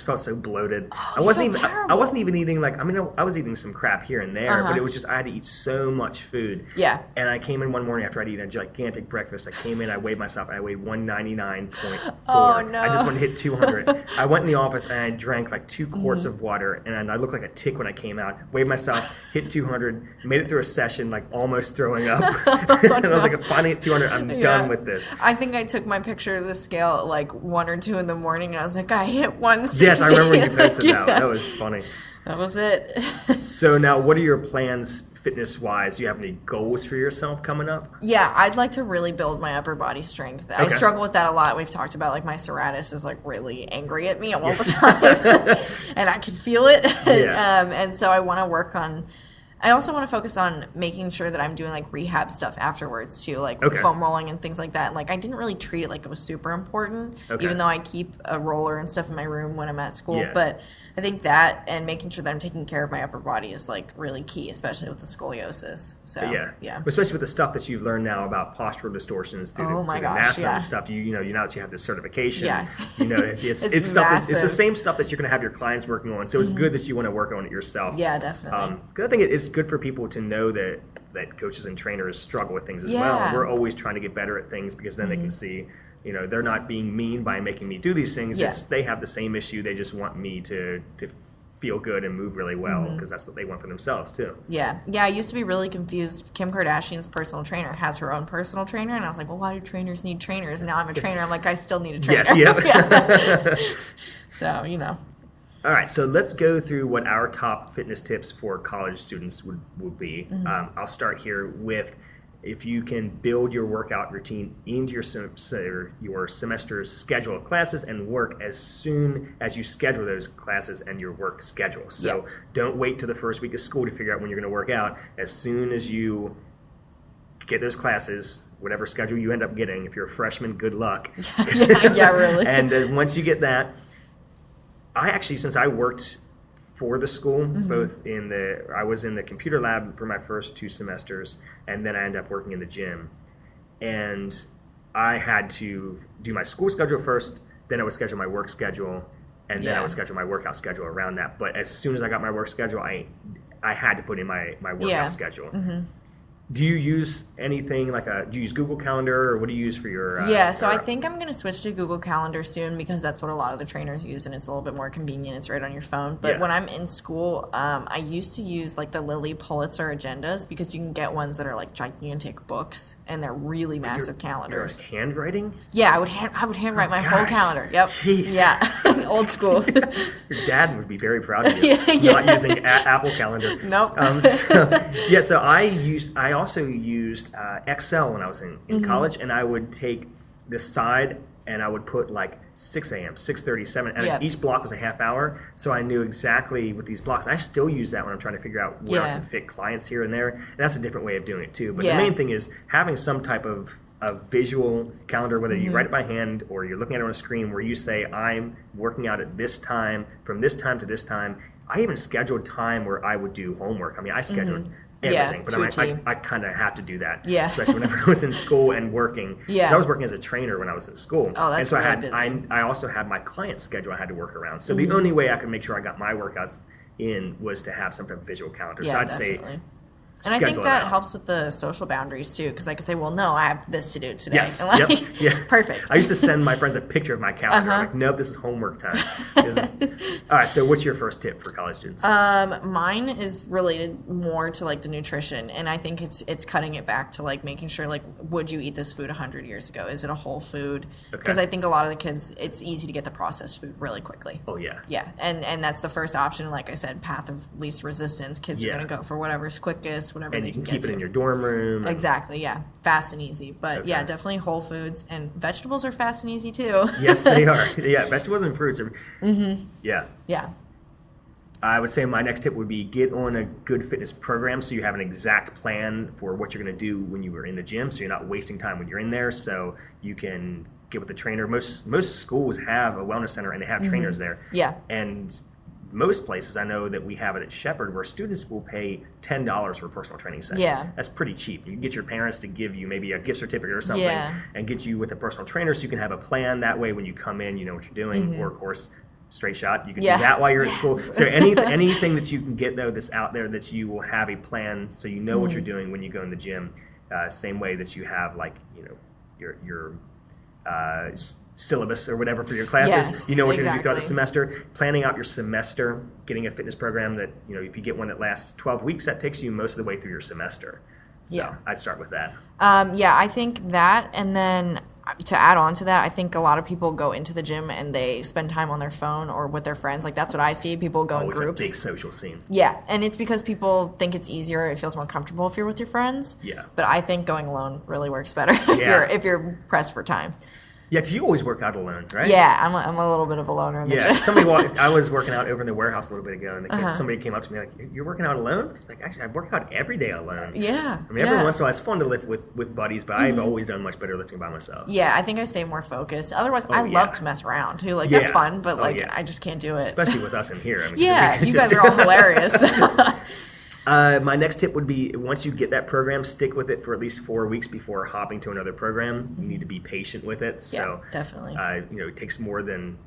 Speaker 1: felt so bloated.
Speaker 2: Oh,
Speaker 1: I wasn't even eating I was eating some crap here and there, but it was just I had to eat so much food.
Speaker 2: Yeah.
Speaker 1: And I came in one morning after I'd eaten a gigantic breakfast. I came in, I weighed myself, and I weighed 199.4.
Speaker 2: Oh no!
Speaker 1: I just wanted to hit 200. I went in the office and I drank 2 quarts of water, and I looked like a tick when I came out. Weighed myself, hit 200, made it through a session almost throwing up, and I was like, finally at 200, I'm done with this.
Speaker 2: I think I took my picture of the scale at 1 or 2 in the morning, and I was like, I hit 160.
Speaker 1: Yes, I remember when you posted that. That was funny.
Speaker 2: That was it.
Speaker 1: So now, what are your plans fitness-wise? Do you have any goals for yourself coming up?
Speaker 2: Yeah, I'd like to really build my upper body strength. I struggle with that a lot. We've talked about my serratus is really angry at me all the time, and I can feel it.
Speaker 1: Yeah.
Speaker 2: And so I want to work on. I also want to focus on making sure that I'm doing rehab stuff afterwards too, foam rolling and things like that. And I didn't really treat it like it was super important, even though I keep a roller and stuff in my room when I'm at school.
Speaker 1: Yeah.
Speaker 2: But I think that and making sure that I'm taking care of my upper body is really key, especially with the scoliosis. So yeah.
Speaker 1: Especially with the stuff that you've learned now about postural distortions through the NASA stuff. You know now that you have this certification.
Speaker 2: Yeah.
Speaker 1: It's stuff. It's the same stuff that you're going to have your clients working on. So it's good that you want to work on it yourself.
Speaker 2: Yeah, definitely.
Speaker 1: Because I think it's good for people to know that coaches and trainers struggle with things as well. We're always trying to get better at things because then they can see, they're not being mean by making me do these things. It's they have the same issue. They just want me to feel good and move really well because that's what they want for themselves too. Yeah.
Speaker 2: I used to be really confused. Kim Kardashian's personal trainer has her own personal trainer, and I was like, well, why do trainers need trainers? And now I'm a trainer. I'm like, I still need a trainer.
Speaker 1: Yes,
Speaker 2: So,
Speaker 1: All right, so let's go through what our top fitness tips for college students would be. I'll start here with if you can build your workout routine into your semester's schedule of classes and work as soon as you schedule those classes and your work schedule. So don't wait till the first week of school to figure out when you're going to work out. As soon as you get those classes, whatever schedule you end up getting, if you're a freshman, good luck.
Speaker 2: Really.
Speaker 1: And then once you get that, since I worked for the school, I was in the computer lab for my first 2 semesters, and then I ended up working in the gym. And I had to do my school schedule first, then I would schedule my work schedule, and then I would schedule my workout schedule around that. But as soon as I got my work schedule, I had to put in my workout schedule. Mm-hmm. Do you use anything do you use Google Calendar, or what do you use for your...
Speaker 2: so I think I'm going to switch to Google Calendar soon because that's what a lot of the trainers use, and it's a little bit more convenient. It's right on your phone. But when I'm in school, I used to use like the Lilly Pulitzer agendas because you can get ones that are like gigantic books, and they're really massive calendars.
Speaker 1: Your handwriting?
Speaker 2: Yeah, I would handwrite my whole calendar. Yep.
Speaker 1: Jeez.
Speaker 2: Yeah, old school.
Speaker 1: Your dad would be very proud of you. Not using Apple Calendar.
Speaker 2: Nope.
Speaker 1: So I also used Excel when I was in college, and I would take the side and I would put like 6 a.m., 6:30, 7, and each block was a half hour, so I knew exactly with these blocks. I still use that when I'm trying to figure out where I can fit clients here and there, and that's a different way of doing it too. But the main thing is having some type of a visual calendar, whether you write it by hand or you're looking at it on a screen, where you say, I'm working out at this time, from this time to this time. I even scheduled time where I would do homework. I mean, I scheduled everything, but I kind of have to do that, especially whenever I was in school and working. I was working as a trainer when I was in school,
Speaker 2: and so
Speaker 1: I also had my client schedule I had to work around. So the only way I could make sure I got my workouts in was to have some type of visual calendar. So I'd say
Speaker 2: And I think that helps with the social boundaries too, because I could say, well, no, I have this to do today.
Speaker 1: Yes.
Speaker 2: And perfect.
Speaker 1: I used to send my friends a picture of my calendar. I'm like, nope, this is homework time. All right, so what's your first tip for college students?
Speaker 2: Mine is related more to like the nutrition, and I think it's cutting it back to like making sure, like, would you eat this food 100 years ago? Is it a whole food? Because I think a lot of the kids, it's easy to get the processed food really quickly.
Speaker 1: Oh, yeah.
Speaker 2: Yeah, and that's the first option. Like I said, path of least resistance. Kids are going to go for whatever's quickest, whatever
Speaker 1: and
Speaker 2: they
Speaker 1: you can
Speaker 2: get
Speaker 1: keep
Speaker 2: to.
Speaker 1: it in your dorm room.
Speaker 2: Exactly, yeah. Fast and easy. But yeah, definitely whole foods. And vegetables are fast and easy too.
Speaker 1: Yes, they are. Yeah, vegetables and fruits are. Yeah.
Speaker 2: Yeah.
Speaker 1: I would say my next tip would be get on a good fitness program so you have an exact plan for what you're going to do when you are in the gym, so you're not wasting time when you're in there, so you can get with the trainer. Most schools have a wellness center and they have trainers there.
Speaker 2: Yeah.
Speaker 1: And most places, I know that we have it at Shepherd, where students will pay $10 for a personal training session.
Speaker 2: Yeah.
Speaker 1: That's pretty cheap. You can get your parents to give you maybe a gift certificate or something and get you with a personal trainer so you can have a plan. That way when you come in, you know what you're doing. Or, of course, straight shot, you can do that while you're at school. So anything that you can get, though, that's out there that you will have a plan so you know what you're doing when you go in the gym. Same way that you have, like, you know, your syllabus or whatever for your classes.
Speaker 2: Yes,
Speaker 1: you know what you're going to do throughout the semester. Planning out your semester, getting a fitness program that, you know, if you get one that lasts 12 weeks, that takes you most of the way through your semester. So I'd start with that.
Speaker 2: I think that, and then to add on to that, I think a lot of people go into the gym and they spend time on their phone or with their friends. Like, that's what I see. People go in groups.
Speaker 1: It's a big social scene.
Speaker 2: Yeah, and it's because people think it's easier. It feels more comfortable if you're with your friends.
Speaker 1: Yeah.
Speaker 2: But I think going alone really works better if you're pressed for time.
Speaker 1: Yeah, because you always work out alone, right?
Speaker 2: Yeah, I'm a little bit of a loner in the gym.
Speaker 1: I was working out over in the warehouse a little bit ago, and somebody came up to me like, "You're working out alone?" It's like, actually, I work out every day alone.
Speaker 2: Yeah.
Speaker 1: I mean, every once in a while, it's fun to lift with buddies, but I've always done much better lifting by myself.
Speaker 2: Yeah, I think I stay more focused. Otherwise, I love to mess around too. Like, that's fun, but I just can't do it.
Speaker 1: Especially with us in here. I mean,
Speaker 2: you guys are all hilarious.
Speaker 1: My next tip would be, once you get that program, stick with it for at least 4 weeks before hopping to another program. You need to be patient with it. So,
Speaker 2: definitely.
Speaker 1: It takes more than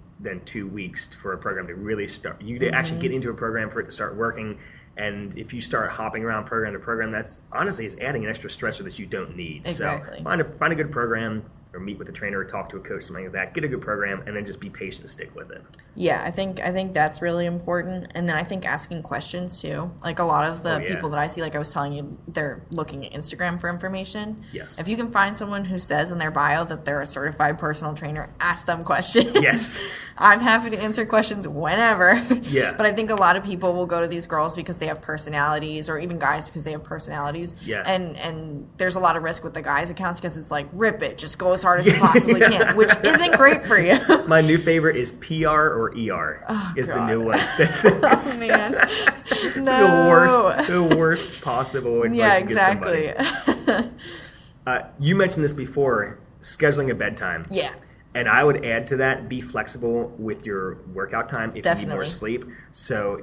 Speaker 1: 2 weeks for a program to really start. You to actually get into a program for it to start working. And if you start hopping around program to program, that's honestly is adding an extra stressor that you don't need.
Speaker 2: Exactly.
Speaker 1: So find a good program, or meet with a trainer, or talk to a coach, something like that. Get a good program, and then just be patient and stick with it.
Speaker 2: Yeah, I think that's really important. And then I think asking questions too. Like, a lot of the people that I see, like I was telling you, they're looking at Instagram for information.
Speaker 1: Yes.
Speaker 2: If you can find someone who says in their bio that they're a certified personal trainer, ask them questions.
Speaker 1: Yes.
Speaker 2: I'm happy to answer questions whenever.
Speaker 1: Yeah.
Speaker 2: But I think a lot of people will go to these girls because they have personalities, or even guys because they have personalities.
Speaker 1: Yeah.
Speaker 2: And there's a lot of risk with the guys' accounts because it's like, rip it, just go as hard as you possibly can, which isn't great for you.
Speaker 1: My new favorite is PR or ER is
Speaker 2: God.
Speaker 1: the new one.
Speaker 2: Oh, man. No.
Speaker 1: The worst possible advice
Speaker 2: Yeah,
Speaker 1: to give
Speaker 2: exactly.
Speaker 1: somebody. You mentioned this before, scheduling a bedtime.
Speaker 2: Yeah.
Speaker 1: And I would add to that, be flexible with your workout time if you need more
Speaker 2: Definitely.
Speaker 1: sleep. So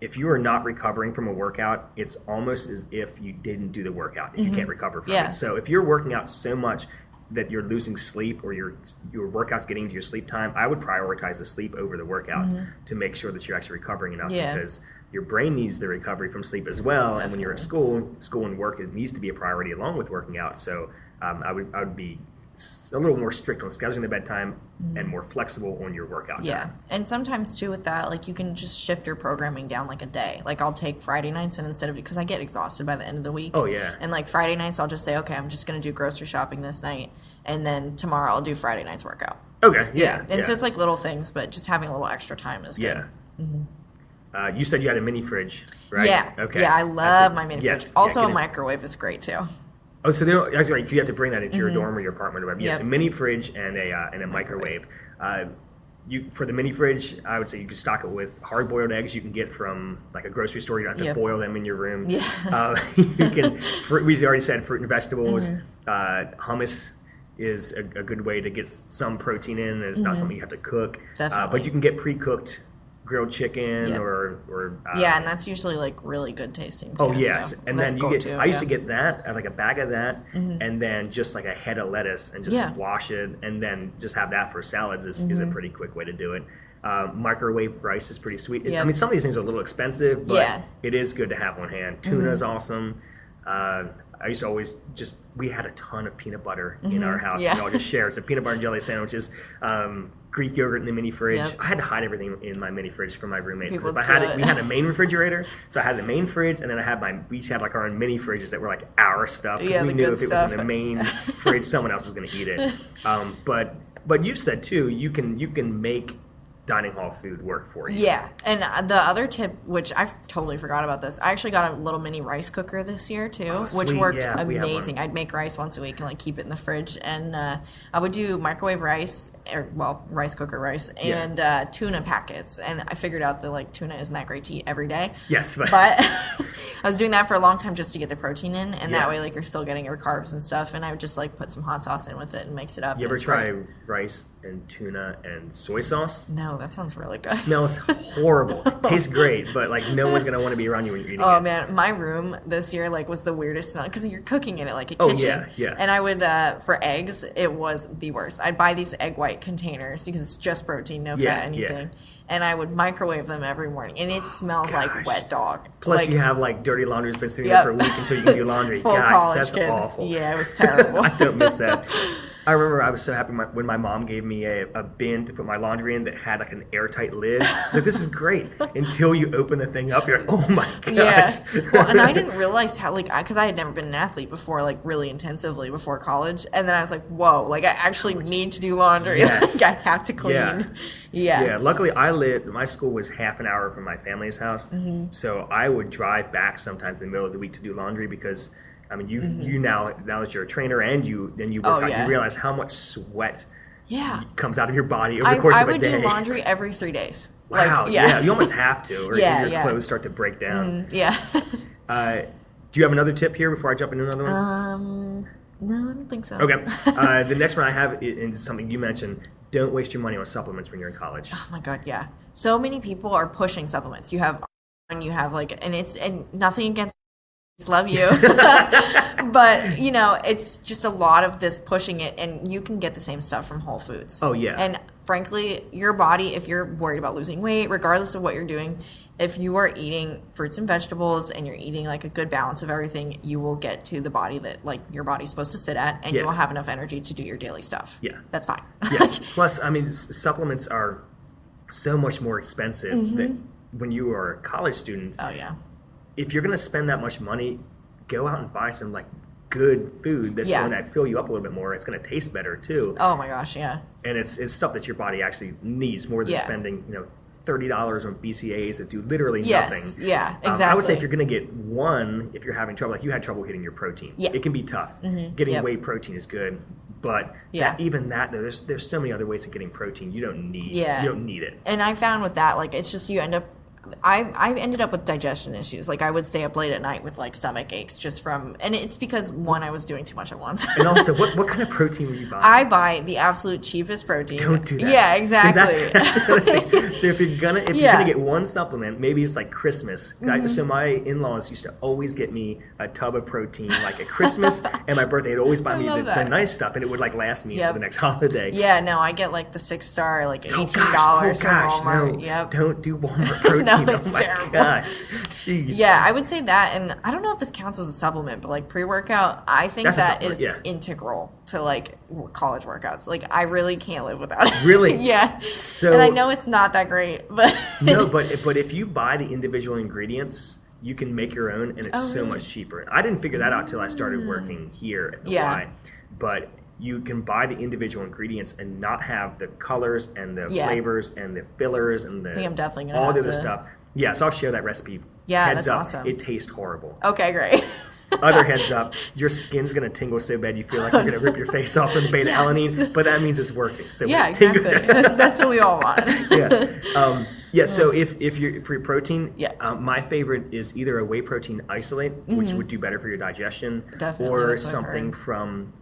Speaker 1: if you are not recovering from a workout, it's almost as if you didn't do the workout if you can't recover from it. So if you're working out so much, that you're losing sleep or your workouts getting into your sleep time, I would prioritize the sleep over the workouts to make sure that you're actually recovering enough because your brain needs the recovery from sleep as well. Definitely. And when you're at school and work, it needs to be a priority along with working out. So I would be a little more strict on scheduling the bedtime and more flexible on your workout time.
Speaker 2: Yeah, and sometimes too with that, like you can just shift your programming down like a day. Like I'll take Friday nights and instead of, because I get exhausted by the end of the week.
Speaker 1: Oh yeah.
Speaker 2: And like Friday nights I'll just say, okay, I'm just going to do grocery shopping this night, and then tomorrow I'll do Friday night's workout.
Speaker 1: Okay, yeah.
Speaker 2: And so it's like little things, but just having a little extra time is good.
Speaker 1: Yeah. You said you had a mini fridge, right?
Speaker 2: Yeah.
Speaker 1: Okay.
Speaker 2: Yeah, I love my mini
Speaker 1: yes.
Speaker 2: fridge. Also,
Speaker 1: yeah,
Speaker 2: a microwave is great too.
Speaker 1: Oh, so they don't, actually, you have to bring that into your dorm or your apartment or whatever. Yes,
Speaker 2: Yep.
Speaker 1: a mini fridge and a microwave. For the mini fridge, I would say you can stock it with hard-boiled eggs you can get from like a grocery store. You don't have to boil them in your room.
Speaker 2: Yeah.
Speaker 1: You can. We already said fruit and vegetables. Hummus is a good way to get some protein in. It's not something you have to cook.
Speaker 2: Definitely.
Speaker 1: But you can get pre-cooked grilled chicken or
Speaker 2: and that's usually like really good tasting too.
Speaker 1: Oh yes,
Speaker 2: so
Speaker 1: and then you get. I used to get that, like a bag of that, and then just like a head of lettuce, and just wash it, and then just have that for salads is a pretty quick way to do it. Microwave rice is pretty sweet. I mean, some of these things are a little expensive, but it is good to have on hand. Tuna is awesome. I used to always we had a ton of peanut butter in our house.
Speaker 2: Yeah.
Speaker 1: We all just shared. So peanut butter and jelly sandwiches, Greek yogurt in the mini fridge.
Speaker 2: Yep.
Speaker 1: I had to hide everything in my mini fridge from my roommates.
Speaker 2: People
Speaker 1: We had a main refrigerator, so I had the main fridge, and then we each had like our own mini fridges that were like our stuff because we knew if it was in the main fridge, someone else was going to eat it. But you said too, you can make dining hall food work for you.
Speaker 2: Yeah, and the other tip, which I totally forgot about this, I actually got a little mini rice cooker this year too, which worked amazing. I'd make rice once a week and like keep it in the fridge, and I would do microwave rice, rice cooker rice, and tuna packets. And I figured out that like tuna isn't that great to eat every day.
Speaker 1: Yes,
Speaker 2: but I was doing that for a long time just to get the protein in, and that way like you're still getting your carbs and stuff. And I would just like put some hot sauce in with it and mix it up.
Speaker 1: You ever try rice and tuna and soy sauce?
Speaker 2: No, that sounds really good.
Speaker 1: Smells horrible. Tastes great, but like no one's gonna want to be around you when you're eating it.
Speaker 2: Oh man, my room this year like was the weirdest smell because you're cooking in it like a kitchen.
Speaker 1: Oh yeah.
Speaker 2: And I would for eggs, it was the worst. I'd buy these egg white containers because it's just protein, no fat, anything. Yeah. And I would microwave them every morning, and it smells like wet dog.
Speaker 1: Plus,
Speaker 2: like,
Speaker 1: you have like dirty laundry that's been sitting there for a week until you can do laundry.
Speaker 2: Full college
Speaker 1: that's
Speaker 2: kid.
Speaker 1: awful.
Speaker 2: Yeah, it was terrible.
Speaker 1: I don't miss that. I remember I was so happy when my mom gave me a bin to put my laundry in that had like an airtight lid. Like, this is great. Until you open the thing up, you're like, oh my gosh.
Speaker 2: Yeah. Well, and I didn't realize how, like, because I had never been an athlete before, like, really intensively before college. And then I was like, whoa, like, I actually need to do laundry.
Speaker 1: Yes.
Speaker 2: Like, I have to clean. Yeah.
Speaker 1: Luckily, my school was half an hour from my family's house. So I would drive back sometimes in the middle of the week to do laundry because, I mean, you now that you're a trainer and you work out, you realize how much sweat comes out of your body over the course of a day.
Speaker 2: I would do laundry every 3 days.
Speaker 1: Wow,
Speaker 2: like,
Speaker 1: you almost have to, or your clothes start to break down.
Speaker 2: Do
Speaker 1: you have another tip here before I jump into another one?
Speaker 2: No, I don't think so.
Speaker 1: Okay. The next one I have is something you mentioned. Don't waste your money on supplements when you're in college.
Speaker 2: Oh my God, yeah. So many people are pushing supplements. You have like, and nothing against love you. But, it's just a lot of this pushing it, and you can get the same stuff from Whole Foods.
Speaker 1: Oh, yeah.
Speaker 2: And frankly, your body, if you're worried about losing weight, regardless of what you're doing, if you are eating fruits and vegetables and you're eating like a good balance of everything, you will get to the body that like your body's supposed to sit at, and you will have enough energy to do your daily stuff.
Speaker 1: Yeah.
Speaker 2: That's fine.
Speaker 1: Yeah. Plus, I mean, supplements are so much more expensive that when you are a college student.
Speaker 2: Oh, yeah.
Speaker 1: If you're going to spend that much money, go out and buy some like good food that's going to fill you up a little bit more. It's going to taste better too.
Speaker 2: Oh my gosh, yeah.
Speaker 1: And it's stuff that your body actually needs more than spending $30 on BCAAs that do literally nothing.
Speaker 2: Yeah, exactly.
Speaker 1: I would say if you're going to get one, if you're having trouble, like you had trouble getting your protein, it can be tough. Getting whey protein is good, but even that, there's so many other ways of getting protein. You don't need it. And
Speaker 2: I found with that, like, it's just you end up I ended up with digestion issues. Like, I would stay up late at night with, like, stomach aches just from, and it's because, one, I was doing too much at once.
Speaker 1: And also, what kind of protein were you buying?
Speaker 2: I buy the absolute cheapest protein.
Speaker 1: Don't do that.
Speaker 2: Yeah, exactly.
Speaker 1: See, that's the thing. So if you're gonna get one supplement, maybe it's like Christmas. So my in-laws used to always get me a tub of protein, like at Christmas and my birthday. They'd always buy me the nice stuff, and it would like last me until the next holiday.
Speaker 2: Yeah, no, I get like the 6-star, like $18 from Walmart.
Speaker 1: No,
Speaker 2: yep.
Speaker 1: Don't do Walmart protein.
Speaker 2: No, it's terrible.
Speaker 1: Gosh. Jeez.
Speaker 2: Yeah, I would say that, and I don't know if this counts as a supplement, but like pre-workout, I think that is integral to like college workouts. Like, I really can't live without it.
Speaker 1: Really?
Speaker 2: Yeah.
Speaker 1: So,
Speaker 2: and I know it's not that great, but
Speaker 1: no, but if you buy the individual ingredients, you can make your own, and it's so much cheaper. I didn't figure that out till I started working here at the Y. But you can buy the individual ingredients and not have the colors and the flavors and the fillers and the
Speaker 2: I think I'm definitely gonna
Speaker 1: all the
Speaker 2: have
Speaker 1: other
Speaker 2: to...
Speaker 1: stuff. Yeah, so I'll share that recipe.
Speaker 2: Yeah,
Speaker 1: heads
Speaker 2: that's
Speaker 1: up,
Speaker 2: awesome.
Speaker 1: It tastes horrible.
Speaker 2: Okay, great.
Speaker 1: Other heads up, your skin's going to tingle so bad you feel like you're going to rip your face off from the beta-alanine, but that means it's working. So
Speaker 2: exactly. That's what we all want.
Speaker 1: So if you're for your protein, my favorite is either a whey protein isolate, which would do better for your digestion, or something from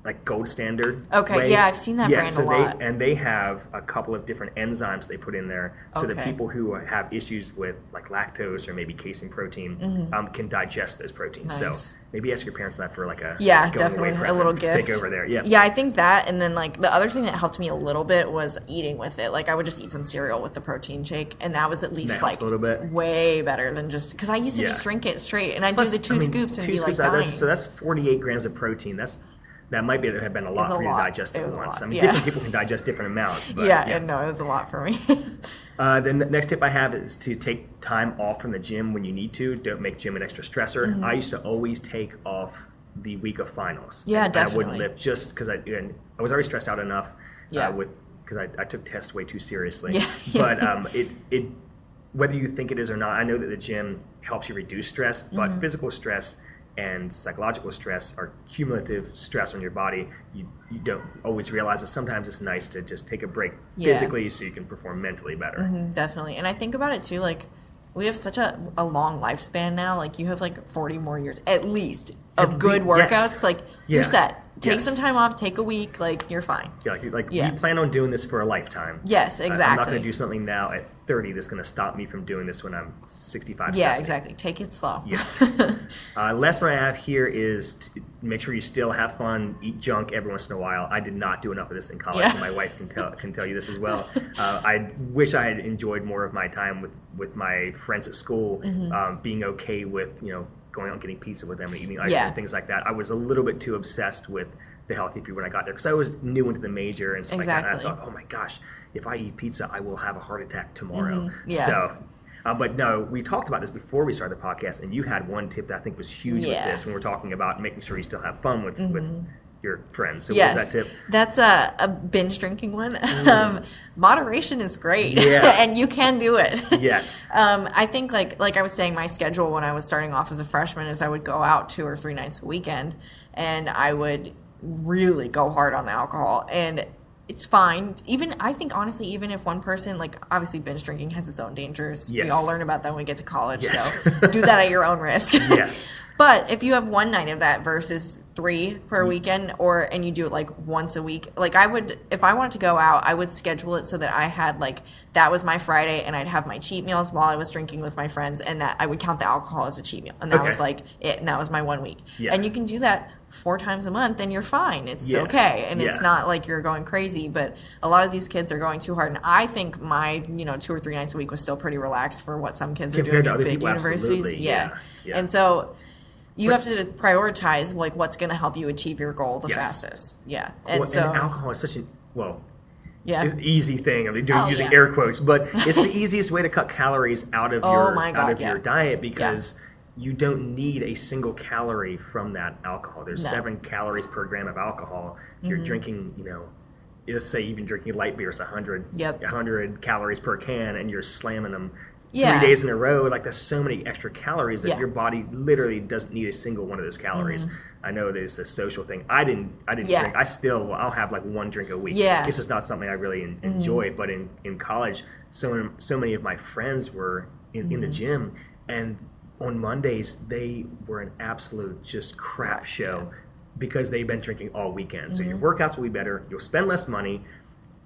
Speaker 1: like Gold Standard.
Speaker 2: Okay,
Speaker 1: whey.
Speaker 2: I've seen that brand a lot.
Speaker 1: They have a couple of different enzymes they put in there, so that people who have issues with like lactose or maybe casein protein can digest those proteins.
Speaker 2: Nice.
Speaker 1: So maybe ask your parents that for like a
Speaker 2: definitely a little gift.
Speaker 1: Take over there.
Speaker 2: Yeah, I think that, and then like the other thing that helped me a little bit was eating with it. Like, I would just eat some cereal with the protein shake, and that was at least like
Speaker 1: a little bit.
Speaker 2: Way better than just because I used to just drink it straight, and I'd do the two scoops and be like dying.
Speaker 1: So that's 48 grams of protein. That might have been a lot for you to digest at once. I mean, different people can digest different amounts. But,
Speaker 2: no, it was a lot for me.
Speaker 1: Then the next tip I have is to take time off from the gym when you need to. Don't make gym an extra stressor. I used to always take off the week of finals.
Speaker 2: Yeah,
Speaker 1: and
Speaker 2: definitely.
Speaker 1: I wouldn't lift just because I was already stressed out enough because I took tests way too seriously.
Speaker 2: Yeah.
Speaker 1: But it whether you think it is or not, I know that the gym helps you reduce stress, but physical stress and psychological stress are cumulative stress on your body. You don't always realize that sometimes it's nice to just take a break physically so you can perform mentally better.
Speaker 2: Definitely. And I think about it too, like, we have such a long lifespan now. Like, you have like 40 more years at least of good workouts. Yes. Like, you're set. Take some time off, take a week, like, you're fine.
Speaker 1: You plan on doing this for a lifetime.
Speaker 2: Yes, exactly.
Speaker 1: I'm not going to do something now at 30 that's going to stop me from doing this when I'm 65, 70.
Speaker 2: Exactly. Take it slow.
Speaker 1: Yes. Last one I have here is to make sure you still have fun, eat junk every once in a while. I did not do enough of this in college, and my wife can tell you this as well. I wish I had enjoyed more of my time with my friends at school, being okay with, going out and getting pizza with them and eating ice cream and things like that. I was a little bit too obsessed with the healthy food when I got there because I was new into the major and stuff like that. And I thought, oh my gosh, if I eat pizza, I will have a heart attack tomorrow. So, but no, we talked about this before we started the podcast, and you had one tip that I think was huge with this when we're talking about making sure you still have fun with your friends. So what was that tip?
Speaker 2: That's a binge drinking one. Moderation is great, and you can do it.
Speaker 1: Yes.
Speaker 2: I think like I was saying, my schedule when I was starting off as a freshman is I would go out 2 or 3 nights a weekend, and I would really go hard on the alcohol, and it's fine. I think honestly, even if one person, like, obviously binge drinking has its own dangers. Yes. We all learn about that when we get to college, so do that at your own risk.
Speaker 1: Yes.
Speaker 2: But if you have one night of that versus 3 per weekend, and you do it like once a week, like, I would, if I wanted to go out, I would schedule it so that I had like, that was my Friday, and I'd have my cheat meals while I was drinking with my friends, and that I would count the alcohol as a cheat meal, and that was like it, and that was my 1 week. And you can do that 4 times a month, and you're fine. It's okay, and it's not like you're going crazy. But a lot of these kids are going too hard, and I think my 2 or 3 nights a week was still pretty relaxed for what some kids are doing at big universities. And so you have to prioritize like what's going to help you achieve your goal the fastest. And
Speaker 1: and alcohol is such an it's an easy thing. I mean, using air quotes, but it's the easiest way to cut calories out of your diet because you don't need a single calorie from that alcohol. There's 7 calories per gram of alcohol. If you're drinking, let's say you've been drinking light beer, it's 100 calories per can, and you're slamming them 3 days in a row. Like, there's so many extra calories that your body literally doesn't need a single one of those calories. I know there's a social thing. I didn't drink. I'll have like one drink a week.
Speaker 2: Yeah.
Speaker 1: It's just not something I really enjoy. But in college, so many of my friends were in the gym, and on Mondays they were an absolute just crap show because they've been drinking all weekend. So your workouts will be better. You'll spend less money.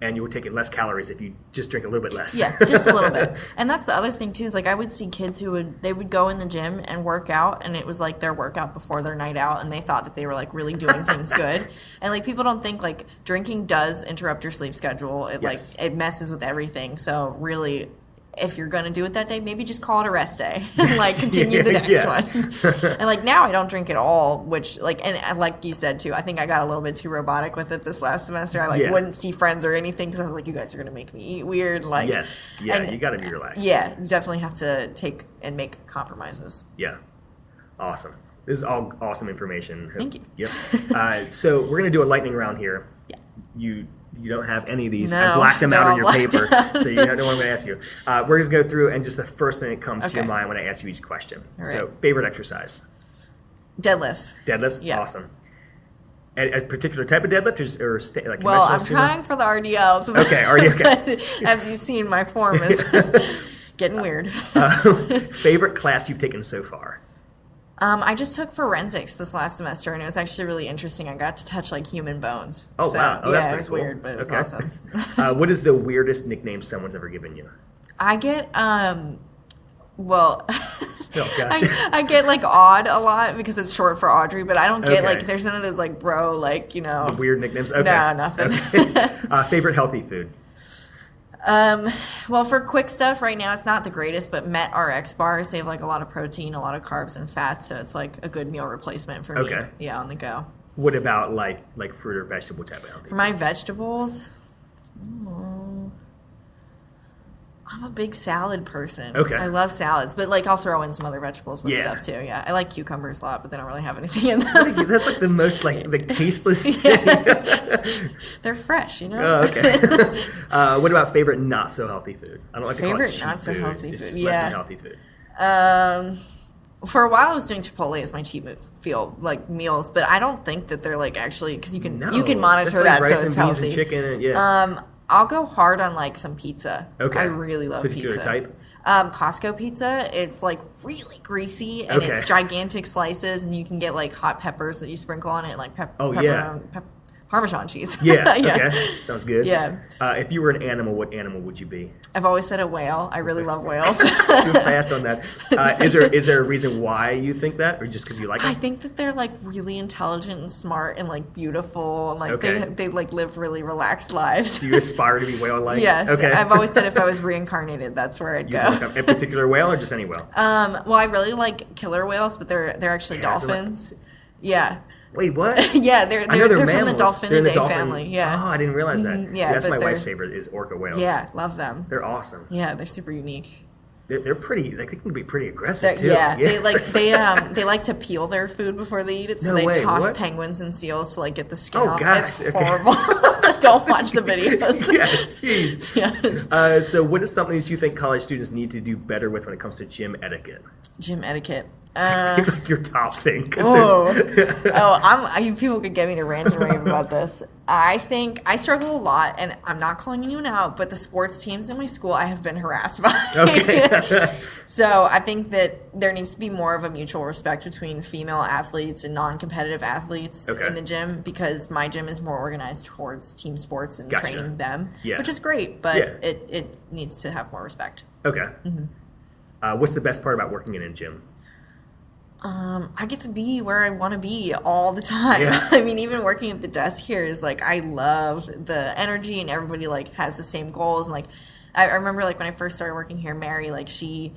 Speaker 1: And you would take in less calories if you just drink a little bit less.
Speaker 2: Yeah, just a little bit. And that's the other thing too, is like I would see kids who would go in the gym and work out, and it was like their workout before their night out, and they thought that they were like really doing things good. And like people don't think like drinking does interrupt your sleep schedule. It like it messes with everything. So really, if you're going to do it that day, maybe just call it a rest day and like continue the next one. And like now I don't drink at all, which like, and like you said too, I think I got a little bit too robotic with it this last semester. I like wouldn't see friends or anything because I was like, you guys are going to make me eat weird. Like,
Speaker 1: you got to be relaxed.
Speaker 2: Yeah, you definitely have to take and make compromises.
Speaker 1: Yeah. Awesome. This is all awesome information.
Speaker 2: Thank you.
Speaker 1: Yep. So we're going to do a lightning round here. Yeah. You don't have any of these.
Speaker 2: No,
Speaker 1: I blacked them out on your paper,
Speaker 2: out.
Speaker 1: so you don't know what I'm going to ask you. We're just going to go through, and just the first thing that comes to your mind when I ask you each question.
Speaker 2: All
Speaker 1: So,
Speaker 2: right.
Speaker 1: favorite exercise?
Speaker 2: Deadlifts.
Speaker 1: Deadlifts?
Speaker 2: Yeah.
Speaker 1: Awesome. A particular type of deadlift or like
Speaker 2: Well, I'm
Speaker 1: conventional
Speaker 2: trying for the RDLs.
Speaker 1: Okay, RDL.
Speaker 2: But as you've seen, my form is getting weird.
Speaker 1: Favorite class you've taken so far?
Speaker 2: I just took forensics this last semester, and it was actually really interesting. I got to touch like human bones.
Speaker 1: Oh,
Speaker 2: So,
Speaker 1: wow. Oh, that's
Speaker 2: yeah,
Speaker 1: pretty
Speaker 2: it was
Speaker 1: cool.
Speaker 2: weird, but it was
Speaker 1: Okay.
Speaker 2: awesome.
Speaker 1: What is the weirdest nickname someone's ever given you?
Speaker 2: I get well,
Speaker 1: Oh, gosh.
Speaker 2: I get like Odd a lot because it's short for Audrey, but I don't get
Speaker 1: Okay.
Speaker 2: like there's none of those like bro like
Speaker 1: The weird nicknames? Okay.
Speaker 2: No, nothing.
Speaker 1: Okay. Favorite healthy food?
Speaker 2: Well, for quick stuff right now, it's not the greatest, but Met RX bars, they have like a lot of protein, a lot of carbs and fats, so it's like a good meal replacement for me.
Speaker 1: Okay.
Speaker 2: Yeah, on the go.
Speaker 1: What about like fruit or vegetable type of healthy?
Speaker 2: For my vegetables, I'm a big salad person.
Speaker 1: Okay.
Speaker 2: I love salads, but like I'll throw in some other vegetables with stuff too. Yeah, I like cucumbers a lot, but they don't really have anything in them.
Speaker 1: That's like the most like tasteless thing.
Speaker 2: They're fresh, you know.
Speaker 1: Oh, okay. What about favorite not so healthy food? I don't like to call it
Speaker 2: Favorite
Speaker 1: cheap
Speaker 2: not so
Speaker 1: food.
Speaker 2: healthy
Speaker 1: It's
Speaker 2: food,
Speaker 1: just less
Speaker 2: yeah.
Speaker 1: than healthy food.
Speaker 2: For a while, I was doing Chipotle as my cheat meals, but I don't think that they're like actually because you can monitor
Speaker 1: that's like
Speaker 2: that
Speaker 1: rice
Speaker 2: so it's
Speaker 1: and beans
Speaker 2: healthy.
Speaker 1: and chicken and, yeah.
Speaker 2: I'll go hard on like some pizza.
Speaker 1: Okay.
Speaker 2: I really love
Speaker 1: Particular
Speaker 2: pizza.
Speaker 1: type?
Speaker 2: Costco pizza. It's like really greasy and it's
Speaker 1: Okay.
Speaker 2: gigantic slices, and you can get like hot peppers that you sprinkle on it, like Parmesan cheese.
Speaker 1: Yeah. Okay. Sounds good.
Speaker 2: Yeah.
Speaker 1: If you were an animal, what animal would you be?
Speaker 2: I've always said a whale. I really love whales.
Speaker 1: Too fast on that. Is there a reason why you think that, or just because you like them?
Speaker 2: I think that they're like really intelligent and smart and like beautiful and like
Speaker 1: Okay.
Speaker 2: they like live really relaxed lives.
Speaker 1: Do you aspire to be whale-like?
Speaker 2: Yes.
Speaker 1: Okay.
Speaker 2: I've always said if I was reincarnated, that's where I'd
Speaker 1: You
Speaker 2: go.
Speaker 1: look up a particular whale or just any whale?
Speaker 2: Well, I really like killer whales, but they're actually
Speaker 1: Yeah, they're like-
Speaker 2: dolphins. Yeah.
Speaker 1: Wait, what?
Speaker 2: Yeah, they're
Speaker 1: I know
Speaker 2: from the
Speaker 1: mammals. They're in
Speaker 2: Dolphinidae family. Yeah.
Speaker 1: Oh, I didn't realize that.
Speaker 2: Yeah,
Speaker 1: That's
Speaker 2: but
Speaker 1: my
Speaker 2: they're-
Speaker 1: wife's favorite is orca whales.
Speaker 2: Yeah, love them.
Speaker 1: They're awesome.
Speaker 2: Yeah, they're super unique.
Speaker 1: They're pretty. Like, they can be pretty aggressive too.
Speaker 2: Yeah, they like to peel their food before they eat it, so
Speaker 1: No
Speaker 2: they
Speaker 1: way,
Speaker 2: toss
Speaker 1: what?
Speaker 2: penguins and seals to like get the skin
Speaker 1: Oh,
Speaker 2: off.
Speaker 1: gosh,
Speaker 2: It's
Speaker 1: okay.
Speaker 2: horrible. Don't watch the videos.
Speaker 1: Yes, jeez.
Speaker 2: Yeah.
Speaker 1: So, what is something that you think college students need to do better with when it comes to gym etiquette?
Speaker 2: Gym etiquette.
Speaker 1: Like your top thing. 'Cause
Speaker 2: People could get me to rant and rave about this. I think I struggle a lot, and I'm not calling anyone out, but the sports teams in my school I have been harassed by.
Speaker 1: Okay.
Speaker 2: So I think that there needs to be more of a mutual respect between female athletes and non-competitive athletes in the gym, because my gym is more organized towards team sports and
Speaker 1: Gotcha.
Speaker 2: training them,
Speaker 1: Yeah.
Speaker 2: which is great, but
Speaker 1: Yeah.
Speaker 2: it needs to have more respect.
Speaker 1: Okay. What's the best part about working in a gym?
Speaker 2: I get to be where I want to be all the time.
Speaker 1: Yeah.
Speaker 2: I mean, even working at the desk here is like, I love the energy and everybody like has the same goals. And like, I remember like when I first started working here, Mary, like she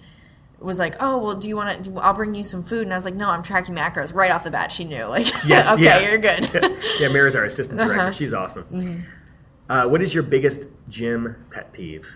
Speaker 2: was like, oh, well, do you want to, I'll bring you some food. And I was like, no, I'm tracking macros. Right off the bat, she knew like,
Speaker 1: Yes,
Speaker 2: okay,
Speaker 1: yeah.
Speaker 2: you're good.
Speaker 1: Yeah, Mary's our assistant director. She's awesome. What is your biggest gym pet peeve?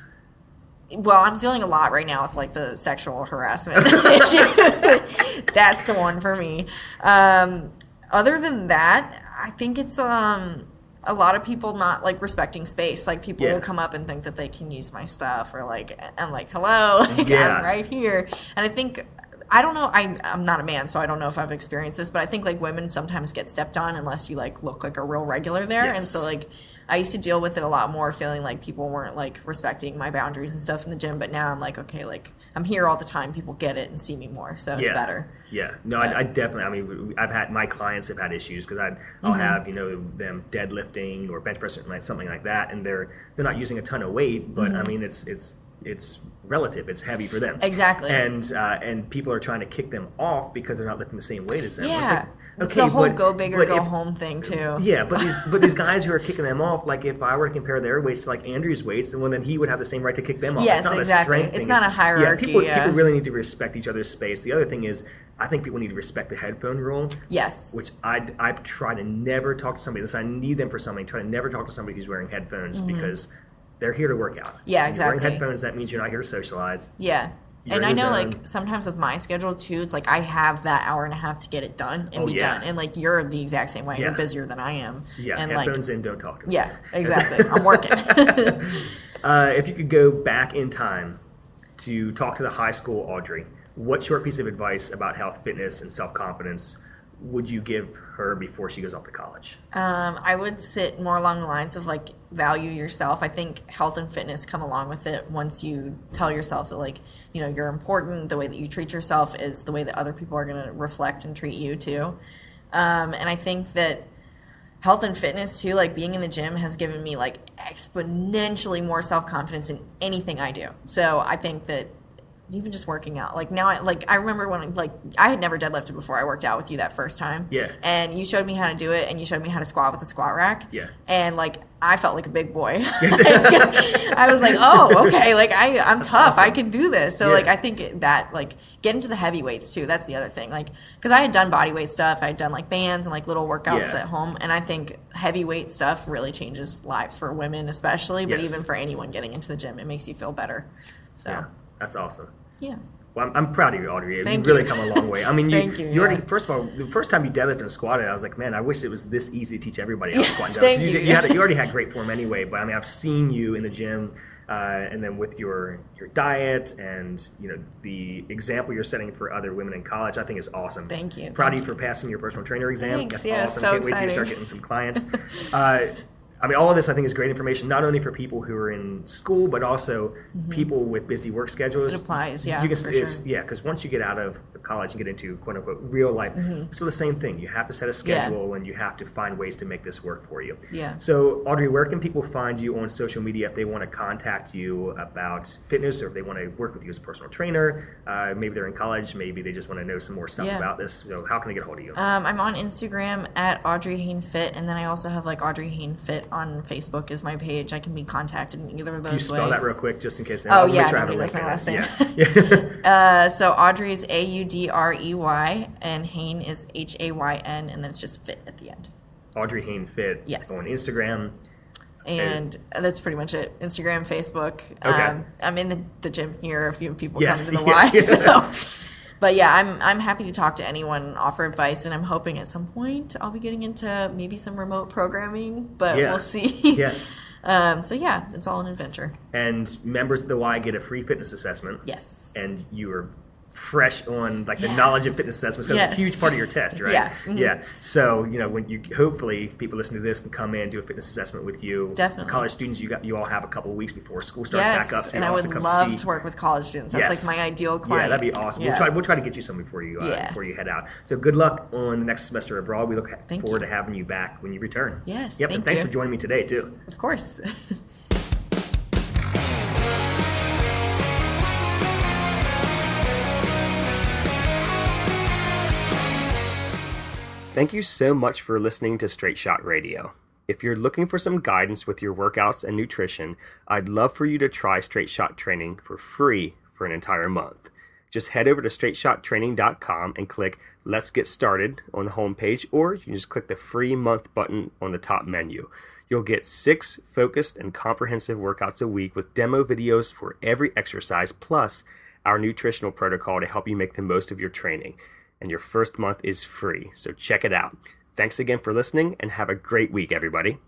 Speaker 2: Well, I'm dealing a lot right now with like the sexual harassment issue. That's the one for me. Other than that, I think it's a lot of people not like respecting space. Like people will come up and think that they can use my stuff, or like I'm like, hello, like,
Speaker 1: Yeah.
Speaker 2: I'm right here. And I think I don't know. I'm not a man, so I don't know if I've experienced this, but I think like women sometimes get stepped on unless you like look like a real regular there.
Speaker 1: Yes.
Speaker 2: And so like I used to deal with it a lot more, feeling like people weren't like respecting my boundaries and stuff in the gym. But now I'm like, okay, like I'm here all the time. People get it and see me more, so it's better.
Speaker 1: Yeah, no, I definitely. I mean, I've had my clients have had issues because I'll have them deadlifting or bench pressing like something like that, and they're not using a ton of weight, but I mean it's relative. It's heavy for them.
Speaker 2: Exactly.
Speaker 1: And people are trying to kick them off because they're not lifting the same weight as them.
Speaker 2: Yeah.
Speaker 1: It's
Speaker 2: It's the whole go big or go home thing too.
Speaker 1: Yeah, but these guys who are kicking them off, like if I were to compare their weights to like Andrew's weights, then he would have the same right to kick them off.
Speaker 2: Yes,
Speaker 1: it's not
Speaker 2: exactly.
Speaker 1: A strength
Speaker 2: it's
Speaker 1: thing.
Speaker 2: not a hierarchy.
Speaker 1: People really need to respect each other's space. The other thing is, I think people need to respect the headphone rule.
Speaker 2: Yes.
Speaker 1: Which I try to never talk to somebody. I need them for something. Try to never talk to somebody who's wearing headphones because they're here to work out.
Speaker 2: Yeah,
Speaker 1: If you're
Speaker 2: exactly.
Speaker 1: wearing headphones, that means you're not here to socialize.
Speaker 2: Yeah.
Speaker 1: You're
Speaker 2: And
Speaker 1: in
Speaker 2: I
Speaker 1: the
Speaker 2: know,
Speaker 1: zone.
Speaker 2: like, sometimes with my schedule, too, it's like I have that hour and a half to get it done and be done. And, like, you're the exact same way.
Speaker 1: Yeah.
Speaker 2: You're busier than I am.
Speaker 1: Yeah,
Speaker 2: and
Speaker 1: headphones in, don't talk to me.
Speaker 2: Yeah, exactly. I'm working.
Speaker 1: If you could go back in time to talk to the high school Audrey, what short piece of advice about health, fitness, and self-confidence would you give her before she goes off to college?
Speaker 2: I would sit more along the lines of, like, value yourself. I think health and fitness come along with it once you tell yourself that, like, you know, you're important. The way that you treat yourself is the way that other people are going to reflect and treat you, too. And I think that health and fitness, too, like, being in the gym has given me, like, exponentially more self-confidence in anything I do. So I think that even just working out, like now, I remember when like I had never deadlifted before I worked out with you that first time.
Speaker 1: Yeah.
Speaker 2: And you showed me how to do it, and you showed me how to squat with the squat rack.
Speaker 1: Yeah.
Speaker 2: And like I felt like a big boy. I was like, oh, okay, like I'm tough.
Speaker 1: Awesome.
Speaker 2: I can do this. So like I think that like get into the heavy weights too. That's the other thing. Like because I had done body weight stuff, I had done like bands and like little workouts at home, and I think heavyweight stuff really changes lives for women especially, but even for anyone getting into the gym, it makes you feel better. So
Speaker 1: Yeah, that's awesome.
Speaker 2: yeah.
Speaker 1: Well, I'm proud of you, Audrey.
Speaker 2: Thank
Speaker 1: You've really
Speaker 2: you.
Speaker 1: come a long way. I mean, you
Speaker 2: you,
Speaker 1: already, first of all, the first time you deadlifted and squatted, I was like, man, I wish it was this easy to teach everybody how to squat and deadlift.
Speaker 2: Thank you.
Speaker 1: You already had great form anyway, but I mean, I've seen you in the gym, and then with your diet and the example you're setting for other women in college, I think is awesome.
Speaker 2: Thank you.
Speaker 1: Proud of you for passing your personal trainer exam.
Speaker 2: Thanks.
Speaker 1: That's
Speaker 2: Yeah,
Speaker 1: awesome.
Speaker 2: so
Speaker 1: Can't wait till you start
Speaker 2: exciting.
Speaker 1: getting some clients. I mean, all of this I think is great information, not only for people who are in school, but also people with busy work schedules.
Speaker 2: It applies, yeah,
Speaker 1: You can,
Speaker 2: for
Speaker 1: it's,
Speaker 2: sure.
Speaker 1: Yeah, because once you get out of college and get into quote unquote real life, so the same thing. You have to set a schedule and you have to find ways to make this work for you.
Speaker 2: Yeah.
Speaker 1: So, Audrey, where can people find you on social media if they want to contact you about fitness or if they want to work with you as a personal trainer? Maybe they're in college, maybe they just want to know some more stuff about this. So, how can they get a hold of you?
Speaker 2: I'm on Instagram at Audrey Hayn Fit, and then I also have like Audrey Hayn Fit on Facebook is my page. I can be contacted in either of those ways.
Speaker 1: Can you spell that real quick just in case they
Speaker 2: Oh,
Speaker 1: make
Speaker 2: yeah,
Speaker 1: sure I have a
Speaker 2: nobody
Speaker 1: link
Speaker 2: knows my
Speaker 1: in
Speaker 2: last
Speaker 1: it. Yeah.
Speaker 2: So Audrey is Audrey, and Hayn is Hayn, and then it's just Fit at the end.
Speaker 1: Audrey Hayn Fit
Speaker 2: Yes.
Speaker 1: on Instagram.
Speaker 2: And that's pretty much it. Instagram, Facebook.
Speaker 1: Okay.
Speaker 2: I'm in the gym here. A few people
Speaker 1: Yes,
Speaker 2: come to the Y. So. But yeah, I'm happy to talk to anyone and offer advice, and I'm hoping at some point I'll be getting into maybe some remote programming, but we'll see.
Speaker 1: Yes.
Speaker 2: So yeah, it's all an adventure.
Speaker 1: And members of the Y get a free fitness assessment.
Speaker 2: Yes.
Speaker 1: And you are fresh on like the knowledge of fitness assessments because it's a huge part of your test, right?
Speaker 2: Yeah. Mm-hmm.
Speaker 1: Yeah. So when you hopefully people listening to this can come in do a fitness assessment with you.
Speaker 2: Definitely.
Speaker 1: College students, you all have a couple of weeks before school starts back up. So
Speaker 2: and I would love to work with college students. That's like my ideal client.
Speaker 1: Yeah, that'd be awesome.
Speaker 2: Yeah.
Speaker 1: We'll try to get you some before you head out. So good luck on the next semester abroad. We look forward to having you back when you return.
Speaker 2: Yes.
Speaker 1: Yep. And thanks
Speaker 2: you.
Speaker 1: for joining me today too.
Speaker 2: Of course.
Speaker 1: Thank you so much for listening to Straight Shot Radio. If you're looking for some guidance with your workouts and nutrition, I'd love for you to try Straight Shot Training for free for an entire month. Just head over to straightshottraining.com and click Let's Get Started on the homepage, or you can just click the free month button on the top menu. You'll get 6 focused and comprehensive workouts a week with demo videos for every exercise, plus our nutritional protocol to help you make the most of your training. And your first month is free, so check it out. Thanks again for listening, and have a great week, everybody.